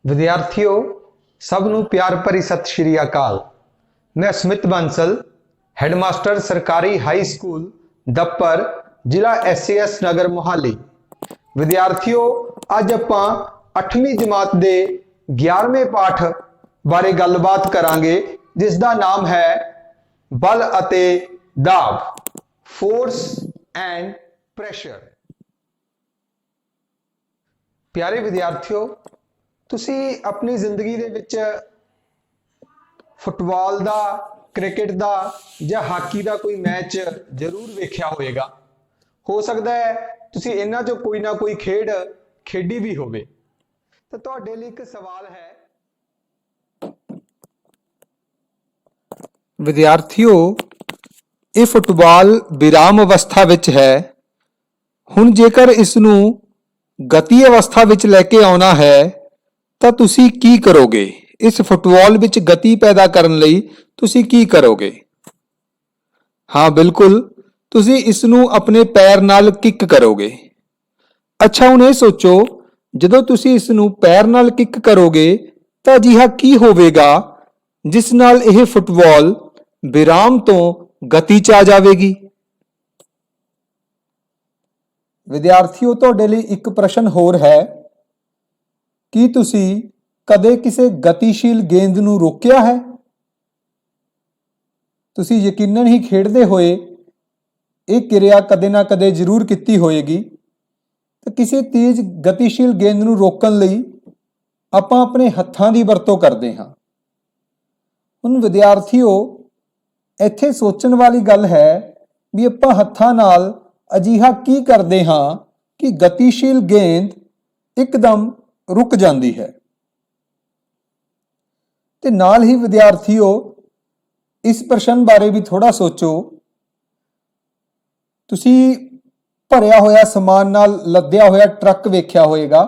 विद्यार्थियों सबनों प्यार भरी सत श्री अकाल। मैं स्मित बंसल हैडमास्टर सरकारी हाई स्कूल दप्पर जिला SAS नगर मोहाली। विद्यार्थियों अज आपां 8वीं जमात के 11वें पाठ बारे गलबात करांगे जिसका नाम है बल अते दाब, फोर्स एंड प्रैशर। प्यारे विद्यार्थियों, तुसी अपनी जिंदगी दे विच फुटबॉल दा, क्रिकेट दा या हाकी दा कोई मैच जरूर वेख्या होएगा। हो सकता है तुसी इन्हां चों कोई ना कोई खेड खेडी भी होवे। तो तुहाडे लई एक सवाल है। विद्यार्थियों, ये फुटबॉल विराम अवस्था विच है। हुण जेकर इसनूं गति अवस्था विच लैके आउणा है ਤਾਂ ਤੁਸੀਂ ਕੀ ਕਰੋਗੇ? इस फुटबॉल विच गति पैदा करन लई ਤੁਸੀਂ ਕੀ ਕਰੋਗੇ? हाँ बिल्कुल, ਤੁਸੀਂ इस नूं अपने पैर नाल किक करोगे। अच्छा हुण ਇਹ सोचो, ਜਦੋਂ ਤੁਸੀਂ इस नूं पैर नाल किक करोगे ਤਾਂ ਅਜਿਹਾ ਕੀ ਹੋਵੇਗਾ ਜਿਸ ਨਾਲ ਇਹ ਫੁੱਟਬਾਲ ਵਿਰਾਮ ਤੋਂ ਗਤੀ 'ਚ ਆ ਜਾਵੇਗੀ? ਵਿਦਿਆਰਥੀਓ, ਤੁਹਾਡੇ ਲਈ ਇੱਕ ਪ੍ਰਸ਼ਨ ਹੋਰ ਹੈ। ਕੀ ਤੁਸੀਂ ਕਦੇ ਕਿਸੇ ਗਤੀਸ਼ੀਲ ਗੇਂਦ ਨੂੰ ਰੋਕਿਆ ਹੈ? ਤੁਸੀਂ ਯਕੀਨਨ ਹੀ ਖੇਡਦੇ ਹੋਏ ਇਹ ਕਿਰਿਆ ਕਦੇ ਨਾ ਕਦੇ ਜ਼ਰੂਰ ਕੀਤੀ ਹੋਏਗੀ। ਤਾਂ ਕਿਸੇ ਤੇਜ਼ ਗਤੀਸ਼ੀਲ ਗੇਂਦ ਨੂੰ ਰੋਕਣ ਲਈ ਆਪਾਂ ਆਪਣੇ ਹੱਥਾਂ ਦੀ ਵਰਤੋਂ ਕਰਦੇ ਹਾਂ। ਹੁਣ ਵਿਦਿਆਰਥੀਓ, ਇੱਥੇ ਸੋਚਣ ਵਾਲੀ ਗੱਲ ਹੈ ਵੀ ਆਪਾਂ ਹੱਥਾਂ ਨਾਲ ਅਜਿਹਾ ਕੀ ਕਰਦੇ ਹਾਂ ਕਿ ਗਤੀਸ਼ੀਲ ਗੇਂਦ ਇੱਕਦਮ रुक जाती है। ते नाल ही विद्यार्थियों, इस प्रश्न बारे भी थोड़ा सोचो। तुसी भरिया होया समान नाल लदया होया ट्रक वेख्या होएगा।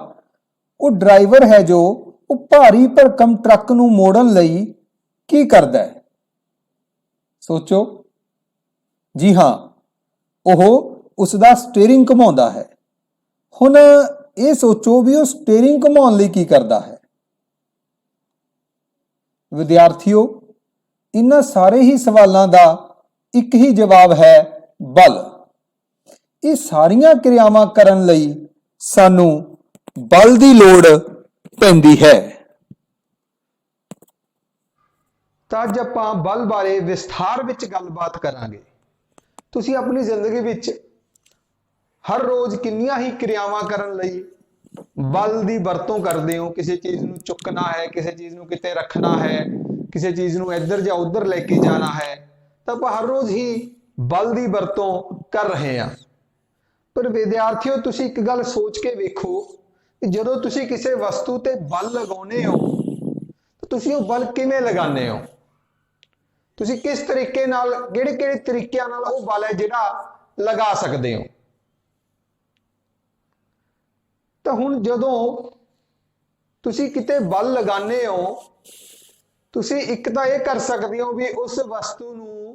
वो ड्राइवर है जो वो भारी भरकम ट्रक नूं मोड़न लई की करदा है? सोचो जी हाँ, ओह उसदा स्टीयरिंग घुमाउंदा है। हुण ਇਹ ਸੋਚੋ ਵੀ ਉਹ ਸਟੀਅਰਿੰਗ ਘੁਮਾਉਣ ਲਈ ਕੀ ਕਰਦਾ ਹੈ? ਵਿਦਿਆਰਥੀਓ, ਇਹਨਾਂ ਸਾਰੇ ਹੀ ਸਵਾਲਾਂ ਦਾ ਇੱਕ ਹੀ ਜਵਾਬ ਹੈ, ਬਲ। ਇਹ ਸਾਰੀਆਂ ਕਿਰਿਆਵਾਂ ਕਰਨ ਲਈ ਸਾਨੂੰ ਬਲ ਦੀ ਲੋੜ ਪੈਂਦੀ ਹੈ। ਤਾਂ ਅੱਜ ਆਪਾਂ ਬਲ ਬਾਰੇ ਵਿਸਥਾਰ ਵਿੱਚ ਗੱਲਬਾਤ ਕਰਾਂਗੇ। ਤੁਸੀਂ ਆਪਣੀ ਜ਼ਿੰਦਗੀ ਵਿੱਚ हर रोज किन्नियां ही क्रियावां करन लई बल दी वरतों करदे हो। किसी चीज नूं चुकना है, किसी चीज नूं किते रखना है, किसी चीज नूं इधर या उधर लेके जाना है, तो आप हर रोज ही बल दी वरतों कर रहे हैं। पर विद्यार्थियों, तुसीं एक गल सोच के वेखो कि जदों तुसीं किसी वस्तु ते बल लगाउने हो तो तुसीं वो बल किवें लगाने हो? तुसीं किस तरीके नाल, किहड़े-किहड़े तरीकिਆਂ नाल वो बल है जिहड़ा लगा सकदे हो? तो हुण जदों तुसी किते बल लगाने हो, तुसी एक तां इह कर सकदे हो भी उस वस्तु नूं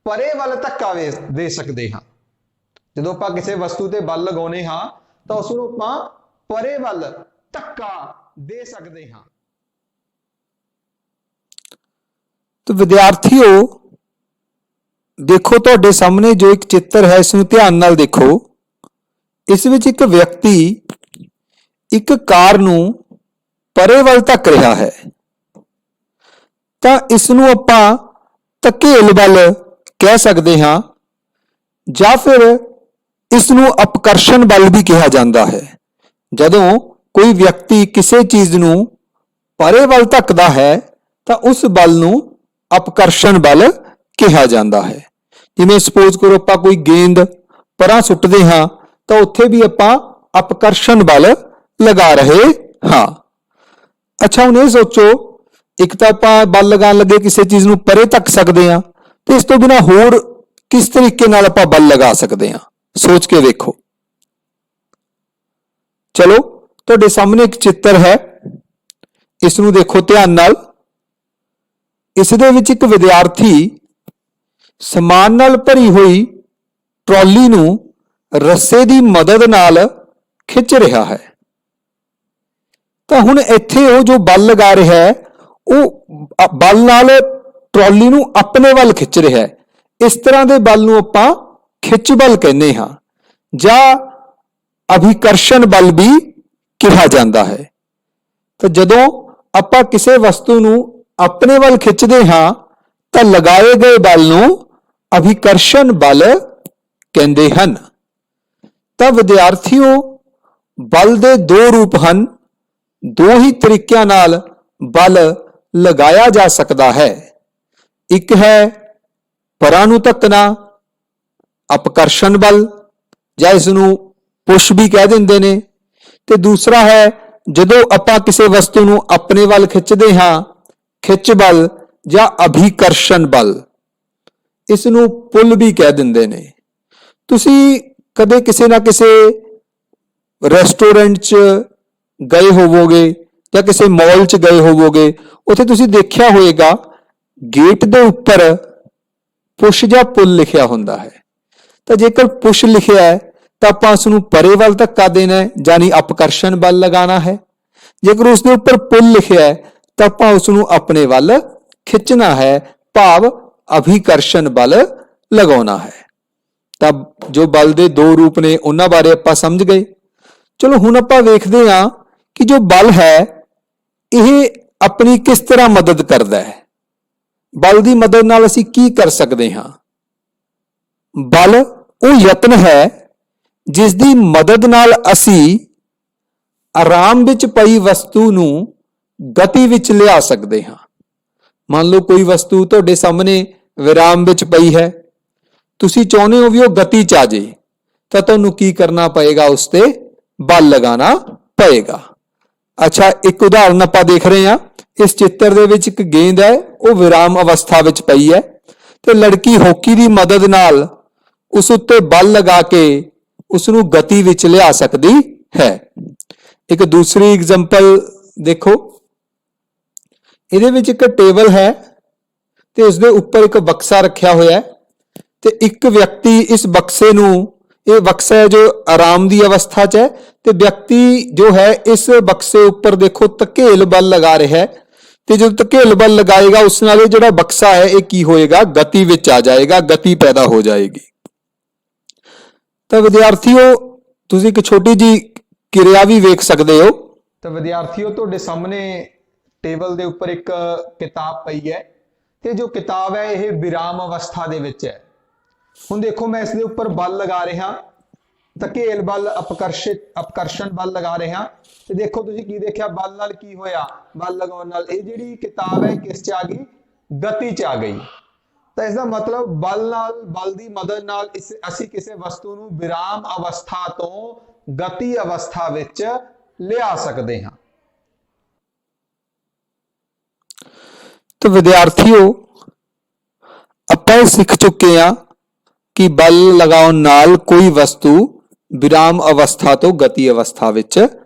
परे वल धक्का दे सकदे हां। जदों आपां किसी वस्तु ते बल लगाउने हां तां उस नूं आपां परे वल धक्का दे सकदे हां। तो विद्यार्थियों देखो, तुहाडे सामने जो एक चित्र है, इसनूं ध्यान नाल देखो। इस विच एक व्यक्ति एक कार नूं परे वल धक रहा है। तां इसनूं आपां धकेल बल कह सकते हां जां फिर इसनूं अपकर्षण बल भी कहा जाता है। जदों कोई व्यक्ति किसी चीज नूं परे वल धकदा है तां उस बल नूं अपकर्षण बल कहा जाता है। जिवें सपोज करो आपां कोई गेंद परां सुੱਟਦੇ हां तां उत्थे भी आपां अपकर्षण बल लगा रहे हाँ। अच्छा हुण ये सोचो, एक तो आपां बल लगान लगे किसी चीज नूं परे धक सकते हैं, तो इस तो बिना होर किस तरीके नाल आपां बल लगा सकते हैं? सोच के देखो। चलो, तुहाडे सामने एक चित्र है, इसनूं देखो ध्यान नाल। इस दे विच एक विद्यार्थी समान नाल भरी हुई ट्रॉली नूं रस्से दी मदद नाल खिंच रहा है। ਤਾਂ ਹੁਣ ਇੱਥੇ ਉਹ ਜੋ ਬਲ ਲਗਾ ਰਿਹਾ ਹੈ ਉਹ ਬਲ ਨਾਲ ਟਰਾਲੀ ਨੂੰ ਆਪਣੇ ਵੱਲ ਖਿੱਚ ਰਿਹਾ ਹੈ। ਇਸ ਤਰ੍ਹਾਂ ਦੇ ਬਲ ਨੂੰ ਆਪਾਂ ਖਿੱਚ ਬਲ ਕਹਿੰਦੇ ਹਾਂ ਜਾਂ ਅਭਿਕਰਸ਼ਣ ਬਲ ਵੀ ਕਿਹਾ ਜਾਂਦਾ ਹੈ। ਤਾਂ ਜਦੋਂ ਆਪਾਂ ਕਿਸੇ ਵਸਤੂ ਨੂੰ ਆਪਣੇ ਵੱਲ ਖਿੱਚਦੇ ਹਾਂ ਤਾਂ ਲਗਾਏ ਗਏ ਬਲ ਨੂੰ ਅਭਿਕਰਸ਼ਣ ਬਲ ਕਹਿੰਦੇ ਹਨ। ਤਾਂ ਵਿਦਿਆਰਥੀਓ, ਬਲ ਦੇ ਦੋ ਰੂਪ ਹਨ। ਦੋ ਹੀ ਤਰੀਕਿਆਂ ਨਾਲ ਬਲ ਲਗਾਇਆ ਜਾ ਸਕਦਾ ਹੈ। ਇੱਕ ਹੈ ਪਰਾਂ ਨੂੰ ਧੱਕਣਾ, ਅਪਕਰਸ਼ਣ ਬਲ, ਜਾਂ ਇਸ ਨੂੰ ਪੁਸ਼ ਵੀ ਕਹਿ ਦਿੰਦੇ ਨੇ, ਤੇ ਦੂਸਰਾ ਹੈ ਜਦੋਂ ਆਪਾਂ ਕਿਸੇ ਵਸਤੂ ਨੂੰ ਆਪਣੇ ਵੱਲ ਖਿੱਚਦੇ ਹਾਂ, ਖਿੱਚ ਬਲ ਜਾਂ ਅਭਿਕਰਸ਼ਣ ਬਲ, ਇਸ ਨੂੰ ਪੁੱਲ ਵੀ ਕਹਿ ਦਿੰਦੇ ਨੇ। ਤੁਸੀਂ ਕਦੇ ਕਿਸੇ ਨਾ ਕਿਸੇ ਰੈਸਟੋਰੈਂਟ 'ਚ ਗਏ ਹੋਵੋਗੇ ਜਾਂ ਕਿਸੇ ਮਾਲ 'ਚ ਗਏ ਹੋਵੋਗੇ, ਉੱਥੇ ਤੁਸੀਂ ਦੇਖਿਆ ਹੋਵੇਗਾ ਗੇਟ ਦੇ ਉੱਪਰ ਪੁਸ਼ ਜਾਂ ਪੁੱਲ ਲਿਖਿਆ ਹੁੰਦਾ ਹੈ। ਤਾਂ ਜੇਕਰ ਪੁਸ਼ ਲਿਖਿਆ ਹੈ ਤਾਂ ਆਪਾਂ ਉਸ ਨੂੰ ਪਰੇ ਵੱਲ ਧੱਕਾ ਦੇਣਾ ਹੈ, ਯਾਨੀ ਅਪਕਰਸ਼ਣ ਬਲ ਲਗਾਉਣਾ ਹੈ। ਜੇਕਰ ਉਸ ਦੇ ਉੱਪਰ ਪੁੱਲ ਲਿਖਿਆ ਹੈ ਤਾਂ ਆਪਾਂ ਉਸ ਨੂੰ ਆਪਣੇ ਵੱਲ ਖਿੱਚਣਾ ਹੈ, ਭਾਵ ਅਭਿਕਰਸ਼ਣ ਬਲ ਲਗਾਉਣਾ ਹੈ। ਤਾਂ ਜੋ ਬਲ ਦੇ ਦੋ ਰੂਪ ਨੇ ਉਹਨਾਂ ਬਾਰੇ ਆਪਾਂ ਸਮਝ ਗਏ। ਚਲੋ ਹੁਣ ਆਪਾਂ ਵੇਖਦੇ ਹਾਂ ਕਿ ਜੋ ਬਲ ਹੈ ਇਹ ਆਪਣੀ ਕਿਸ ਤਰ੍ਹਾਂ ਮਦਦ ਕਰਦਾ ਹੈ। ਬਲ ਦੀ ਮਦਦ ਨਾਲ ਅਸੀਂ ਕੀ ਕਰ ਸਕਦੇ ਹਾਂ? ਬਲ ਉਹ ਯਤਨ ਹੈ ਜਿਸ ਦੀ ਮਦਦ ਨਾਲ ਅਸੀਂ ਆਰਾਮ ਵਿੱਚ ਪਈ ਵਸਤੂ ਨੂੰ ਗਤੀ ਵਿੱਚ ਲਿਆ ਸਕਦੇ ਹਾਂ। ਮੰਨ ਲਓ ਕੋਈ ਵਸਤੂ ਤੁਹਾਡੇ ਸਾਹਮਣੇ ਵਿਰਾਮ ਵਿੱਚ ਪਈ ਹੈ, ਤੁਸੀਂ ਚਾਹੁੰਦੇ ਹੋ ਵੀ ਉਹ ਗਤੀ 'ਚ ਆ ਜਾਏ, ਤਾਂ ਤੁਹਾਨੂੰ ਕੀ ਕਰਨਾ ਪਏਗਾ? ਉਸ ਤੇ ਬਲ ਲਗਾਉਣਾ ਪਏਗਾ। ਅੱਛਾ, ਇੱਕ ਉਦਾਹਰਨ ਆਪਾਂ ਦੇਖ ਰਹੇ ਹਾਂ। ਇਸ ਚਿੱਤਰ ਦੇ ਵਿੱਚ ਇੱਕ ਗੇਂਦ ਹੈ, ਉਹ ਵਿਰਾਮ ਅਵਸਥਾ ਵਿੱਚ ਪਈ ਹੈ ਤੇ ਲੜਕੀ ਹਾਕੀ ਦੀ ਮਦਦ ਨਾਲ ਉਸ ਉੱਤੇ ਬਲ ਲਗਾ ਕੇ ਉਸ ਨੂੰ ਗਤੀ ਵਿੱਚ ਲਿਆ ਸਕਦੀ ਹੈ। ਇੱਕ ਦੂਸਰੀ ਐਗਜ਼ਾਮਪਲ ਦੇਖੋ। ਇਹਦੇ ਵਿੱਚ ਇੱਕ ਟੇਬਲ ਹੈ ਤੇ ਉਸ ਦੇ ਉੱਪਰ ਇੱਕ ਬਕਸਾ ਰੱਖਿਆ ਹੋਇਆ ਹੈ ਤੇ ਇੱਕ ਵਿਅਕਤੀ ਇਸ ਬਕਸੇ ਨੂੰ, ਇਹ ਬਕਸਾ ਹੈ ਜੋ ਆਰਾਮ ਦੀ ਅਵਸਥਾ 'ਚ ਹੈ ਤੇ ਵਿਅਕਤੀ ਜੋ ਹੈ ਇਸ ਬਕਸੇ ਉੱਪਰ ਦੇਖੋ ਧਕੇਲ ਬਲ ਲਗਾ ਰਿਹਾ ਹੈ ਤੇ ਜਦੋਂ ਧਕੇਲ ਬਲ ਲਗਾਏਗਾ ਉਸ ਨਾਲ ਇਹ ਜਿਹੜਾ ਬਕਸਾ ਹੈ ਇਹ ਕੀ ਹੋਏਗਾ? ਗਤੀ ਵਿੱਚ ਆ ਜਾਏਗਾ, ਗਤੀ ਪੈਦਾ ਹੋ ਜਾਏਗੀ। ਤਾਂ ਵਿਦਿਆਰਥੀਓ, ਤੁਸੀਂ ਇੱਕ ਛੋਟੀ ਜੀ ਕਿਰਿਆ ਵੀ ਵੇਖ ਸਕਦੇ ਹੋ। ਤਾਂ ਵਿਦਿਆਰਥੀਓ, ਤੁਹਾਡੇ ਸਾਹਮਣੇ ਟੇਬਲ ਦੇ ਉੱਪਰ ਇੱਕ ਕਿਤਾਬ ਪਈ ਹੈ ਤੇ ਜੋ ਕਿਤਾਬ ਹੈ ਇਹ ਵਿਰਾਮ ਅਵਸਥਾ ਦੇ ਵਿੱਚ ਹੈ। ਹੁਣ ਦੇਖੋ, ਮੈਂ ਇਸ ਦੇ ਉੱਪਰ ਬਲ ਲਗਾ ਰਿਹਾ, ਧਕੇਲ ਬਲ, ਅਪਕਰਸ਼ਣ ਬਲ ਲਗਾ ਰਿਹਾ ਤੇ ਦੇਖੋ ਤੁਸੀਂ ਕੀ ਦੇਖਿਆ? ਬਲ ਨਾਲ ਕੀ ਹੋਇਆ? ਬਲ ਲਗਾਉਣ ਨਾਲ ਇਹ ਜਿਹੜੀ ਕਿਤਾਬ ਹੈ ਕਿਸ 'ਚ ਆ ਗਈ? ਗਤੀ 'ਚ ਆ ਗਈ। ਤਾਂ ਇਸ ਦਾ ਮਤਲਬ ਬਲ ਦੀ ਮਦਦ ਨਾਲ ਅਸੀਂ ਕਿਸੇ ਵਸਤੂ ਨੂੰ ਵਿਰਾਮ ਅਵਸਥਾ ਤੋਂ ਗਤੀ ਅਵਸਥਾ ਵਿੱਚ ਲਿਆ ਸਕਦੇ ਹਾਂ। ਤਾਂ ਵਿਦਿਆਰਥੀਓ, ਆਪਾਂ ਇਹ ਸਿੱਖ ਚੁੱਕੇ ਹਾਂ ਕਿ ਬਲ ਲਗਾਉਣ ਨਾਲ ਕੋਈ ਵਸਤੂ ਵਿਰਾਮ ਅਵਸਥਾ ਤੋਂ ਗਤੀ ਅਵਸਥਾ ਵਿੱਚ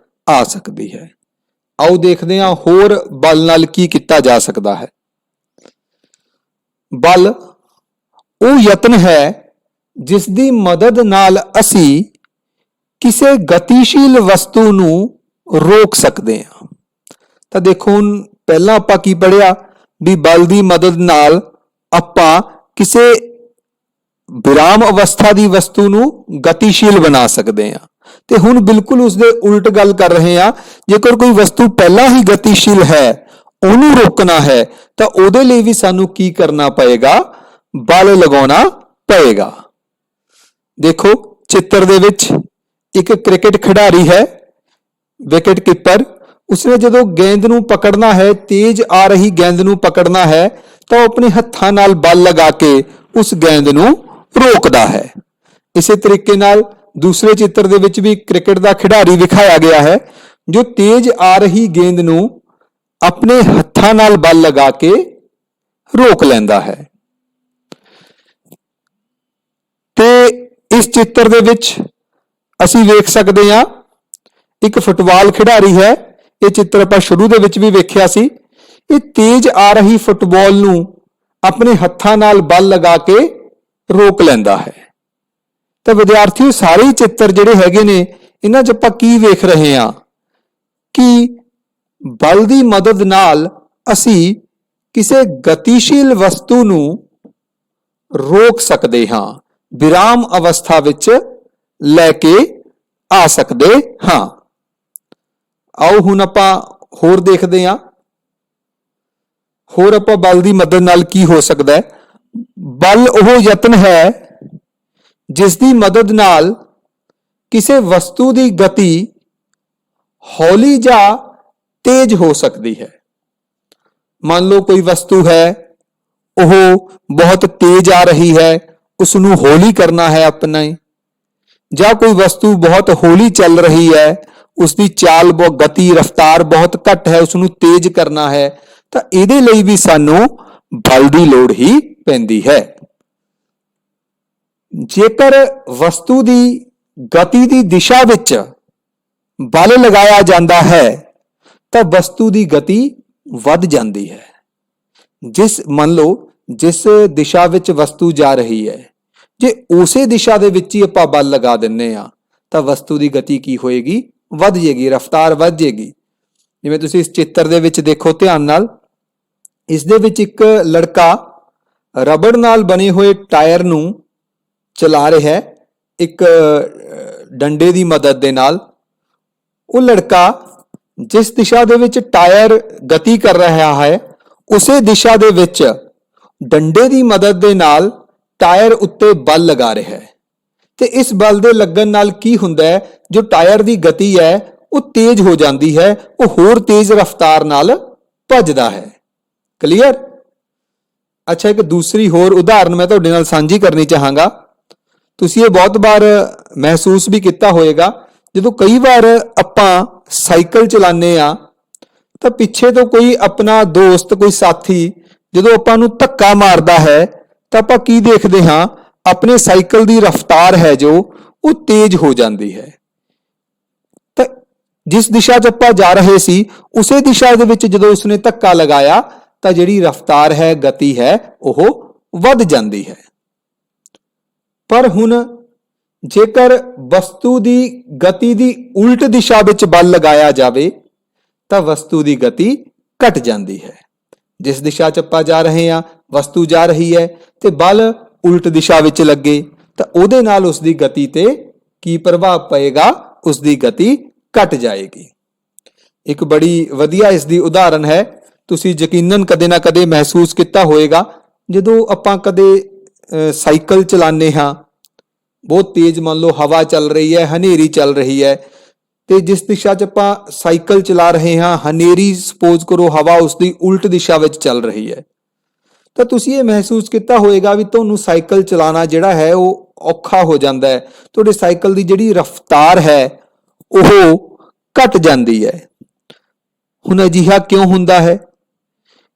ਆ ਸਕਦੀ ਹੈ। ਆਓ ਦੇਖਦੇ ਹਾਂ ਹੋਰ ਬਲ ਨਾਲ ਕੀ ਕੀਤਾ ਜਾ ਸਕਦਾ ਹੈ। ਬਲ ਉਹ ਯਤਨ ਹੈ ਜਿਸ ਦੀ ਮਦਦ ਨਾਲ ਅਸੀਂ ਕਿਸੇ ਗਤੀਸ਼ੀਲ ਵਸਤੂ ਨੂੰ ਰੋਕ ਸਕਦੇ ਹਾਂ। ਤਾਂ ਦੇਖੋ, ਹੁਣ ਪਹਿਲਾਂ ਆਪਾਂ ਕੀ ਪੜ੍ਹਿਆ ਵੀ ਬਲ ਦੀ ਮਦਦ ਨਾਲ ਆਪਾਂ ਕਿਸੇ ਵਿਰਾਮ ਅਵਸਥਾ ਦੀ ਵਸਤੂ ਨੂੰ ਗਤੀਸ਼ੀਲ ਬਣਾ ਸਕਦੇ ਹਾਂ। ਤੇ ਹੁਣ ਬਿਲਕੁਲ ਉਸ ਦੇ ਉਲਟ ਗੱਲ ਕਰ ਰਹੇ ਹਾਂ। ਜੇਕਰ ਕੋਈ ਵਸਤੂ ਪਹਿਲਾਂ ਹੀ ਗਤੀਸ਼ੀਲ ਹੈ, ਉਹਨੂੰ ਰੋਕਣਾ ਹੈ, ਤਾਂ ਉਹਦੇ ਲਈ ਵੀ ਸਾਨੂੰ ਕੀ ਕਰਨਾ ਪਏਗਾ? ਬਲ ਲਗਾਉਣਾ ਪਏਗਾ। ਦੇਖੋ ਚਿੱਤਰ ਦੇ ਵਿੱਚ ਇੱਕ ਕ੍ਰਿਕਟ ਖਿਡਾਰੀ ਹੈ, ਵਿਕਟ ਕੀਪਰ। ਉਸਨੇ ਜਦੋਂ ਗੇਂਦ ਨੂੰ ਪਕੜਨਾ ਹੈ, ਤੇਜ਼ ਆ ਰਹੀ ਗੇਂਦ ਨੂੰ ਪਕੜਨਾ ਹੈ, ਤਾਂ ਉਹ ਆਪਣੇ ਹੱਥਾਂ ਨਾਲ ਬਲ ਲਗਾ ਕੇ ਉਸ ਗੇਂਦ ਨੂੰ ਰੋਕਦਾ ਹੈ। ਇਸੇ ਤਰੀਕੇ ਨਾਲ ਦੂਸਰੇ ਚਿੱਤਰ ਦੇ ਵਿੱਚ ਵੀ ਕ੍ਰਿਕਟ ਦਾ ਖਿਡਾਰੀ ਵਿਖਾਇਆ ਗਿਆ ਹੈ ਜੋ ਤੇਜ਼ ਆ ਰਹੀ ਗੇਂਦ ਨੂੰ ਆਪਣੇ ਹੱਥਾਂ ਨਾਲ ਬਲ ਲਗਾ ਕੇ ਰੋਕ ਲੈਂਦਾ ਹੈ। ਤੇ ਇਸ ਚਿੱਤਰ ਦੇ ਵਿੱਚ ਅਸੀਂ ਵੇਖ ਸਕਦੇ ਹਾਂ ਇੱਕ ਫੁੱਟਬਾਲ ਖਿਡਾਰੀ ਹੈ। ਇਹ ਚਿੱਤਰ ਆਪਾਂ ਸ਼ੁਰੂ ਦੇ ਵਿੱਚ ਵੀ ਵੇਖਿਆ ਸੀ। ਇਹ ਤੇਜ਼ ਆ ਰਹੀ ਫੁੱਟਬਾਲ ਨੂੰ ਆਪਣੇ ਹੱਥਾਂ ਨਾਲ ਬਲ ਲਗਾ ਕੇ ਰੋਕ ਲੈਂਦਾ ਹੈ। ਤਾਂ ਵਿਦਿਆਰਥੀਓ, ਸਾਰੇ ਚਿੱਤਰ ਜਿਹੜੇ ਹੈਗੇ ਨੇ ਇਹਨਾਂ 'ਚ ਆਪਾਂ ਕੀ ਵੇਖ ਰਹੇ ਹਾਂ ਕਿ ਬਲ ਦੀ ਮਦਦ ਨਾਲ ਅਸੀਂ ਕਿਸੇ ਗਤੀਸ਼ੀਲ ਵਸਤੂ ਨੂੰ ਰੋਕ ਸਕਦੇ ਹਾਂ, ਵਿਰਾਮ ਅਵਸਥਾ ਵਿੱਚ ਲੈ ਕੇ ਆ ਸਕਦੇ ਹਾਂ। ਆਓ ਹੁਣ ਆਪਾਂ ਹੋਰ ਦੇਖਦੇ ਹਾਂ। ਹੋਰ ਆਪਾਂ ਬਲ ਦੀ ਮਦਦ ਨਾਲ ਕੀ ਹੋ ਸਕਦਾ ਹੈ। ਬਲ ਉਹ ਯਤਨ ਹੈ ਜਿਸ ਦੀ ਮਦਦ ਨਾਲ ਕਿਸੇ ਵਸਤੂ ਦੀ ਗਤੀ ਹੌਲੀ ਜਾਂ ਤੇਜ਼ ਹੋ ਸਕਦੀ ਹੈ। ਮੰਨ ਲਓ ਕੋਈ ਵਸਤੂ ਹੈ, ਉਹ ਬਹੁਤ ਤੇਜ਼ ਆ ਰਹੀ ਹੈ, ਉਸ ਨੂੰ ਹੌਲੀ ਕਰਨਾ ਹੈ ਆਪਣੇ, ਜਾਂ ਕੋਈ ਵਸਤੂ ਬਹੁਤ ਹੌਲੀ ਚੱਲ ਰਹੀ ਹੈ, ਉਸ ਦੀ ਚਾਲ ਗਤੀ ਰਫ਼ਤਾਰ ਬਹੁਤ ਘੱਟ ਹੈ, ਉਸ ਨੂੰ ਤੇਜ਼ ਕਰਨਾ ਹੈ, ਤਾਂ ਇਹਦੇ ਲਈ ਵੀ ਸਾਨੂੰ ਬਲ ਦੀ ਲੋੜ ਹੀ ਪੈਂਦੀ ਹੈ। ਜੇਕਰ ਵਸਤੂ ਦੀ ਗਤੀ ਦੀ ਦਿਸ਼ਾ ਵਿੱਚ ਬਲ ਲਗਾਇਆ ਜਾਂਦਾ ਹੈ ਤਾਂ ਵਸਤੂ ਦੀ ਗਤੀ ਵੱਧ ਜਾਂਦੀ ਹੈ। ਮੰਨ ਲਓ ਜਿਸ ਦਿਸ਼ਾ ਵਿੱਚ ਵਸਤੂ ਜਾ ਰਹੀ ਹੈ, ਜੇ ਉਸੇ ਦਿਸ਼ਾ ਦੇ ਵਿੱਚ ਹੀ ਆਪਾਂ ਬਲ ਲਗਾ ਦਿੰਨੇ ਆ ਤਾਂ ਵਸਤੂ ਦੀ ਗਤੀ ਕੀ ਹੋਏਗੀ, ਵੱਧ ਜਾਏਗੀ, ਰਫ਼ਤਾਰ ਵੱਧ ਜਾਏਗੀ। ਜਿਵੇਂ ਤੁਸੀਂ ਇਸ ਚਿੱਤਰ ਦੇ ਵਿੱਚ ਦੇਖੋ ਧਿਆਨ ਨਾਲ, ਇਸ ਦੇ ਵਿੱਚ ਇੱਕ ਲੜਕਾ ਰਬੜ ਨਾਲ ਬਣੇ ਹੋਏ ਟਾਇਰ ਨੂੰ ਚਲਾ ਰਿਹਾ ਹੈ ਇੱਕ ਡੰਡੇ ਦੀ ਮਦਦ ਦੇ ਨਾਲ। ਉਹ ਲੜਕਾ ਜਿਸ ਦਿਸ਼ਾ ਦੇ ਵਿੱਚ ਟਾਇਰ ਗਤੀ ਕਰ ਰਿਹਾ ਹੈ, ਉਸੇ ਦਿਸ਼ਾ ਦੇ ਵਿੱਚ ਡੰਡੇ ਦੀ ਮਦਦ ਦੇ ਨਾਲ ਟਾਇਰ ਉੱਤੇ ਬਲ ਲਗਾ ਰਿਹਾ ਹੈ, ਤੇ ਇਸ ਬਲ ਦੇ ਲੱਗਣ ਨਾਲ ਕੀ ਹੁੰਦਾ ਹੈ, ਜੋ ਟਾਇਰ ਦੀ ਗਤੀ ਹੈ ਉਹ ਤੇਜ਼ ਹੋ ਜਾਂਦੀ ਹੈ, ਉਹ ਹੋਰ ਤੇਜ਼ ਰਫ਼ਤਾਰ ਨਾਲ ਭੱਜਦਾ ਹੈ। ਕਲੀਅਰ? ਅੱਛਾ, ਇੱਕ ਦੂਸਰੀ ਹੋਰ ਉਦਾਹਰਨ ਮੈਂ ਤੁਹਾਡੇ ਨਾਲ ਸਾਂਝੀ ਕਰਨੀ ਚਾਹਾਂਗਾ। ਤੁਸੀਂ ਇਹ ਬਹੁਤ ਵਾਰ ਮਹਿਸੂਸ ਵੀ ਕੀਤਾ ਹੋਵੇਗਾ, ਜਦੋਂ ਕਈ ਵਾਰ ਆਪਾਂ ਸਾਈਕਲ ਚਲਾਉਂਦੇ ਆ ਤਾਂ ਪਿੱਛੇ ਤੋਂ ਕੋਈ ਆਪਣਾ ਦੋਸਤ, ਕੋਈ ਸਾਥੀ ਜਦੋਂ ਆਪਾਂ ਨੂੰ ਧੱਕਾ ਮਾਰਦਾ ਹੈ ਤਾਂ ਆਪਾਂ ਕੀ ਦੇਖਦੇ ਹਾਂ, ਆਪਣੇ ਸਾਈਕਲ ਦੀ ਰਫ਼ਤਾਰ ਹੈ ਜੋ ਉਹ ਤੇਜ਼ ਹੋ ਜਾਂਦੀ ਹੈ। ਤਾਂ ਜਿਸ ਦਿਸ਼ਾ 'ਚ ਆਪਾਂ ਜਾ ਰਹੇ ਸੀ ਉਸੇ ਦਿਸ਼ਾ ਦੇ ਵਿੱਚ ਜਦੋਂ ਉਸਨੇ ਧੱਕਾ ਲਗਾਇਆ ਤਾਂ ਜਿਹੜੀ ਰਫ਼ਤਾਰ ਹੈ, ਗਤੀ ਹੈ, ਉਹ ਵੱਧ ਜਾਂਦੀ ਹੈ। ਪਰ ਹੁਣ ਜੇਕਰ ਵਸਤੂ ਦੀ ਗਤੀ ਦੀ ਉਲਟ ਦਿਸ਼ਾ ਵਿੱਚ ਬਲ ਲਗਾਇਆ ਜਾਵੇ ਤਾਂ ਵਸਤੂ ਦੀ ਗਤੀ ਘਟ ਜਾਂਦੀ ਹੈ। ਜਿਸ ਦਿਸ਼ਾ 'ਚ ਆਪਾਂ ਜਾ ਰਹੇ ਹਾਂ, ਵਸਤੂ ਜਾ ਰਹੀ ਹੈ ਤੇ ਬਲ ਉਲਟ ਦਿਸ਼ਾ ਵਿੱਚ ਲੱਗੇ ਤਾਂ ਉਹਦੇ ਨਾਲ ਉਸ ਦੀ ਗਤੀ ਤੇ ਕੀ ਪ੍ਰਭਾਵ ਪਏਗਾ, ਉਸ ਦੀ ਗਤੀ ਘਟ ਜਾਏਗੀ। ਇੱਕ ਬੜੀ ਵਧੀਆ ਇਸ ਦੀ ਉਦਾਹਰਨ ਹੈ, ਤੁਸੀਂ ਯਕੀਨਨ ਕਦੇ ਨਾ ਕਦੇ ਮਹਿਸੂਸ ਕੀਤਾ ਹੋਵੇਗਾ। ਜਦੋਂ ਆਪਾਂ ਕਦੇ ਸਾਈਕਲ ਚਲਾਉਂਦੇ ਹਾਂ, ਬਹੁਤ ਤੇਜ਼ ਮੰਨ ਲਓ ਹਵਾ ਚੱਲ ਰਹੀ ਹੈ, ਹਨੇਰੀ ਚੱਲ ਰਹੀ ਹੈ, ਤੇ ਜਿਸ ਦਿਸ਼ਾ 'ਚ ਆਪਾਂ ਸਾਈਕਲ ਚਲਾ ਰਹੇ ਹਾਂ, ਹਨੇਰੀ ਸਪੋਜ਼ ਕਰੋ, ਹਵਾ ਉਸ ਦੀ ਉਲਟ ਦਿਸ਼ਾ ਵਿੱਚ ਚੱਲ ਰਹੀ ਹੈ, ਤਾਂ ਤੁਸੀਂ ਇਹ ਮਹਿਸੂਸ ਕੀਤਾ ਹੋਵੇਗਾ ਵੀ ਤੁਹਾਨੂੰ ਸਾਈਕਲ ਚਲਾਉਣਾ ਜਿਹੜਾ ਹੈ ਉਹ ਔਖਾ ਹੋ ਜਾਂਦਾ ਹੈ। ਤੁਹਾਡੇ ਸਾਈਕਲ ਦੀ ਜਿਹੜੀ ਰਫ਼ਤਾਰ ਹੈ ਉਹ ਘਟ ਜਾਂਦੀ ਹੈ। ਹੁਣ ਅਜਿਹਾ ਕਿਉਂ ਹੁੰਦਾ ਹੈ?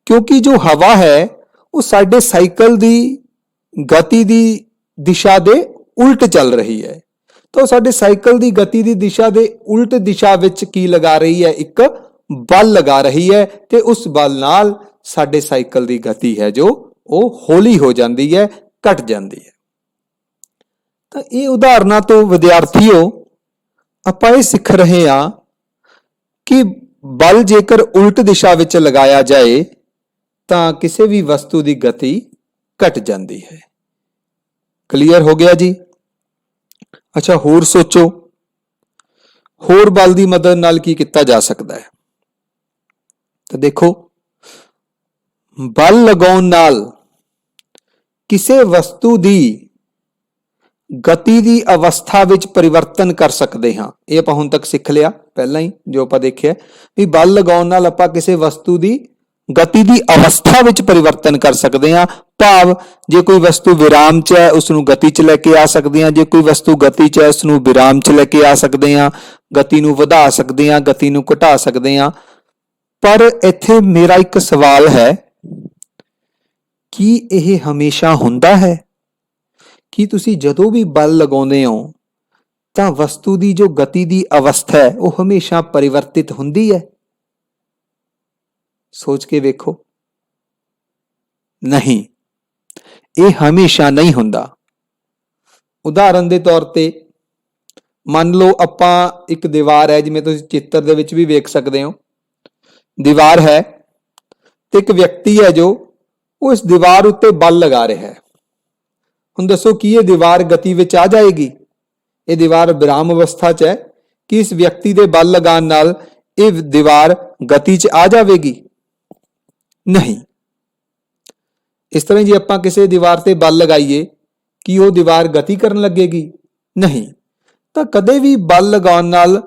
ਕਿਉਂਕਿ ਜੋ ਹਵਾ ਹੈ ਉਹ ਸਾਡੇ ਸਾਈਕਲ ਦੀ ਗਤੀ ਦੀ ਦਿਸ਼ਾ ਦੇ ਉਲਟ ਚੱਲ ਰਹੀ ਹੈ, ਤਾਂ ਉਹ ਸਾਡੇ ਸਾਈਕਲ ਦੀ ਗਤੀ ਦੀ ਦਿਸ਼ਾ ਦੇ ਉਲਟ ਦਿਸ਼ਾ ਵਿੱਚ ਕੀ ਲਗਾ ਰਹੀ ਹੈ, ਇੱਕ ਬਲ ਲਗਾ ਰਹੀ ਹੈ, ਤੇ ਉਸ ਬਲ ਨਾਲ ਸਾਡੇ ਸਾਈਕਲ ਦੀ ਗਤੀ ਹੈ ਜੋ ਉਹ ਹੌਲੀ ਹੋ ਜਾਂਦੀ ਹੈ, ਘਟ ਜਾਂਦੀ ਹੈ। ਤਾਂ ਇਹ ਉਦਾਹਰਨਾਂ ਤੋਂ ਵਿਦਿਆਰਥੀਓ ਆਪਾਂ ਇਹ ਸਿੱਖ ਰਹੇ ਹਾਂ ਕਿ ਬਲ ਜੇਕਰ ਉਲਟ ਦਿਸ਼ਾ ਵਿੱਚ ਲਗਾਇਆ ਜਾਏ ਤਾਂ ਕਿਸੇ ਵੀ ਵਸਤੂ ਦੀ ਗਤੀ ਘਟ ਜਾਂਦੀ ਹੈ। ਕਲੀਅਰ ਹੋ ਗਿਆ ਜੀ? ਅੱਛਾ, ਹੋਰ ਸੋਚੋ, ਹੋਰ ਬਲ ਦੀ ਮਦਦ ਨਾਲ ਕੀ ਕੀਤਾ ਜਾ ਸਕਦਾ ਹੈ। ਤਾਂ ਦੇਖੋ, ਬਲ ਲਗਾਉਣ ਨਾਲ ਕਿਸੇ ਵਸਤੂ ਦੀ ਗਤੀ ਦੀ ਅਵਸਥਾ ਵਿੱਚ ਪਰਿਵਰਤਨ ਕਰ ਸਕਦੇ ਹਾਂ। ਇਹ ਆਪਾਂ ਹੁਣ ਤੱਕ ਸਿੱਖ ਲਿਆ ਪਹਿਲਾਂ ਹੀ, ਜੋ ਆਪਾਂ ਦੇਖਿਆ ਵੀ ਬਲ ਲਗਾਉਣ ਨਾਲ ਆਪਾਂ ਕਿਸੇ ਵਸਤੂ ਦੀ ਗਤੀ ਦੀ ਅਵਸਥਾ ਵਿੱਚ ਪਰਿਵਰਤਨ ਕਰ ਸਕਦੇ ਹਾਂ। ਭਾਵ ਜੇ ਕੋਈ ਵਸਤੂ ਵਿਰਾਮ 'ਚ ਹੈ ਉਸ ਨੂੰ ਗਤੀ 'ਚ ਲੈ ਕੇ ਆ ਸਕਦੇ ਹਾਂ, ਜੇ ਕੋਈ ਵਸਤੂ ਗਤੀ 'ਚ ਹੈ ਉਸ ਨੂੰ ਵਿਰਾਮ 'ਚ ਲੈ ਕੇ ਆ ਸਕਦੇ ਹਾਂ, ਗਤੀ ਨੂੰ ਵਧਾ ਸਕਦੇ ਹਾਂ, ਗਤੀ ਨੂੰ ਘਟਾ ਸਕਦੇ ਹਾਂ। ਪਰ ਇੱਥੇ ਮੇਰਾ ਇੱਕ ਸਵਾਲ ਹੈ, ਕੀ ਇਹ ਹਮੇਸ਼ਾ ਹੁੰਦਾ ਹੈ? ਕੀ ਤੁਸੀਂ ਜਦੋਂ ਵੀ ਬਲ ਲਗਾਉਂਦੇ ਹੋ ਤਾਂ ਵਸਤੂ ਦੀ ਜੋ ਗਤੀ ਦੀ ਅਵਸਥਾ ਹੈ ਉਹ ਹਮੇਸ਼ਾ ਪਰਿਵਰਤਿਤ ਹੁੰਦੀ ਹੈ? ਸੋਚ ਕੇ ਵੇਖੋ। ਨਹੀਂ, ਇਹ ਹਮੇਸ਼ਾ ਨਹੀਂ ਹੁੰਦਾ। ਉਦਾਹਰਨ ਦੇ ਤੌਰ ਤੇ ਮੰਨ ਲਓ ਆਪਾਂ ਇੱਕ ਦੀਵਾਰ ਹੈ, ਜਿਵੇਂ ਤੁਸੀਂ ਚਿੱਤਰ ਦੇ ਵਿੱਚ ਵੀ ਵੇਖ ਸਕਦੇ ਹੋ, ਦੀਵਾਰ ਹੈ ਤੇ ਇੱਕ ਵਿਅਕਤੀ ਹੈ ਜੋ ਉਹ ਇਸ ਦੀਵਾਰ ਉੱਤੇ ਬਲ ਲਗਾ ਰਿਹਾ ਹੈ। ਹੁਣ ਦੱਸੋ ਕੀ ਇਹ ਦੀਵਾਰ ਗਤੀ ਵਿੱਚ ਆ ਜਾਏਗੀ? ਇਹ ਦੀਵਾਰ ਵਿਰਾਮ ਅਵਸਥਾ 'ਚ ਹੈ ਕਿ ਇਸ ਵਿਅਕਤੀ ਦੇ ਬਲ ਲਗਾਉਣ ਨਾਲ ਇਹ ਦੀਵਾਰ ਗਤੀ 'ਚ ਆ ਜਾਵੇਗੀ? ਨਹੀਂ। ਇਸ ਤਰ੍ਹਾਂ ਜੇ ਆਪਾਂ ਕਿਸੇ ਦੀਵਾਰ ਤੇ ਬਲ ਲਗਾਈਏ ਕਿ ਉਹ ਦੀਵਾਰ ਗਤੀ ਕਰਨ ਲੱਗੇਗੀ? ਨਹੀਂ। ਤਾਂ ਕਦੇ ਵੀ ਬਲ ਲਗਾਉਣ ਨਾਲ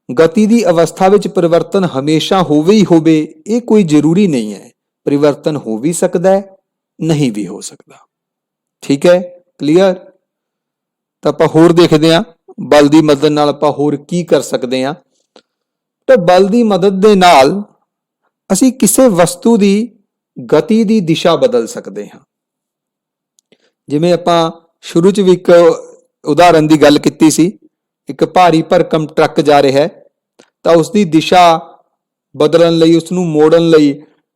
ਗਤੀ ਦੀ ਅਵਸਥਾ ਵਿੱਚ ਪਰਿਵਰਤਨ ਹਮੇਸ਼ਾ ਹੋਵੇ ਹੀ ਹੋਵੇ ਇਹ ਕੋਈ ਜ਼ਰੂਰੀ ਨਹੀਂ ਹੈ। ਪਰਿਵਰਤਨ ਹੋ ਵੀ ਸਕਦਾ ਹੈ, ਨਹੀਂ ਵੀ ਹੋ ਸਕਦਾ। ਠੀਕ ਹੈ, ਕਲੀਅਰ? ਤਾਂ ਆਪਾਂ ਹੋਰ ਦੇਖਦੇ ਹਾਂ ਬਲ ਦੀ ਮਦਦ ਨਾਲ ਆਪਾਂ ਹੋਰ ਕੀ ਕਰ ਸਕਦੇ ਹਾਂ। ਤਾਂ ਬਲ ਦੀ ਮਦਦ ਦੇ ਨਾਲ ਅਸੀਂ ਕਿਸੇ ਵਸਤੂ ਦੀ ਗਤੀ ਦੀ ਦਿਸ਼ਾ ਬਦਲ ਸਕਦੇ ਹਾਂ। ਜਿਵੇਂ ਆਪਾਂ ਸ਼ੁਰੂ 'ਚ ਵੀ ਇੱਕ ਉਦਾਹਰਨ ਦੀ ਗੱਲ ਕੀਤੀ ਸੀ, ਇੱਕ ਭਾਰੀ ਭਰਕਮ ਟਰੱਕ ਜਾ ਰਿਹਾ ਹੈ ਤਾਂ ਉਸ ਦੀ ਦਿਸ਼ਾ ਬਦਲਣ ਲਈ, ਉਸ ਨੂੰ ਮੋੜਨ ਲਈ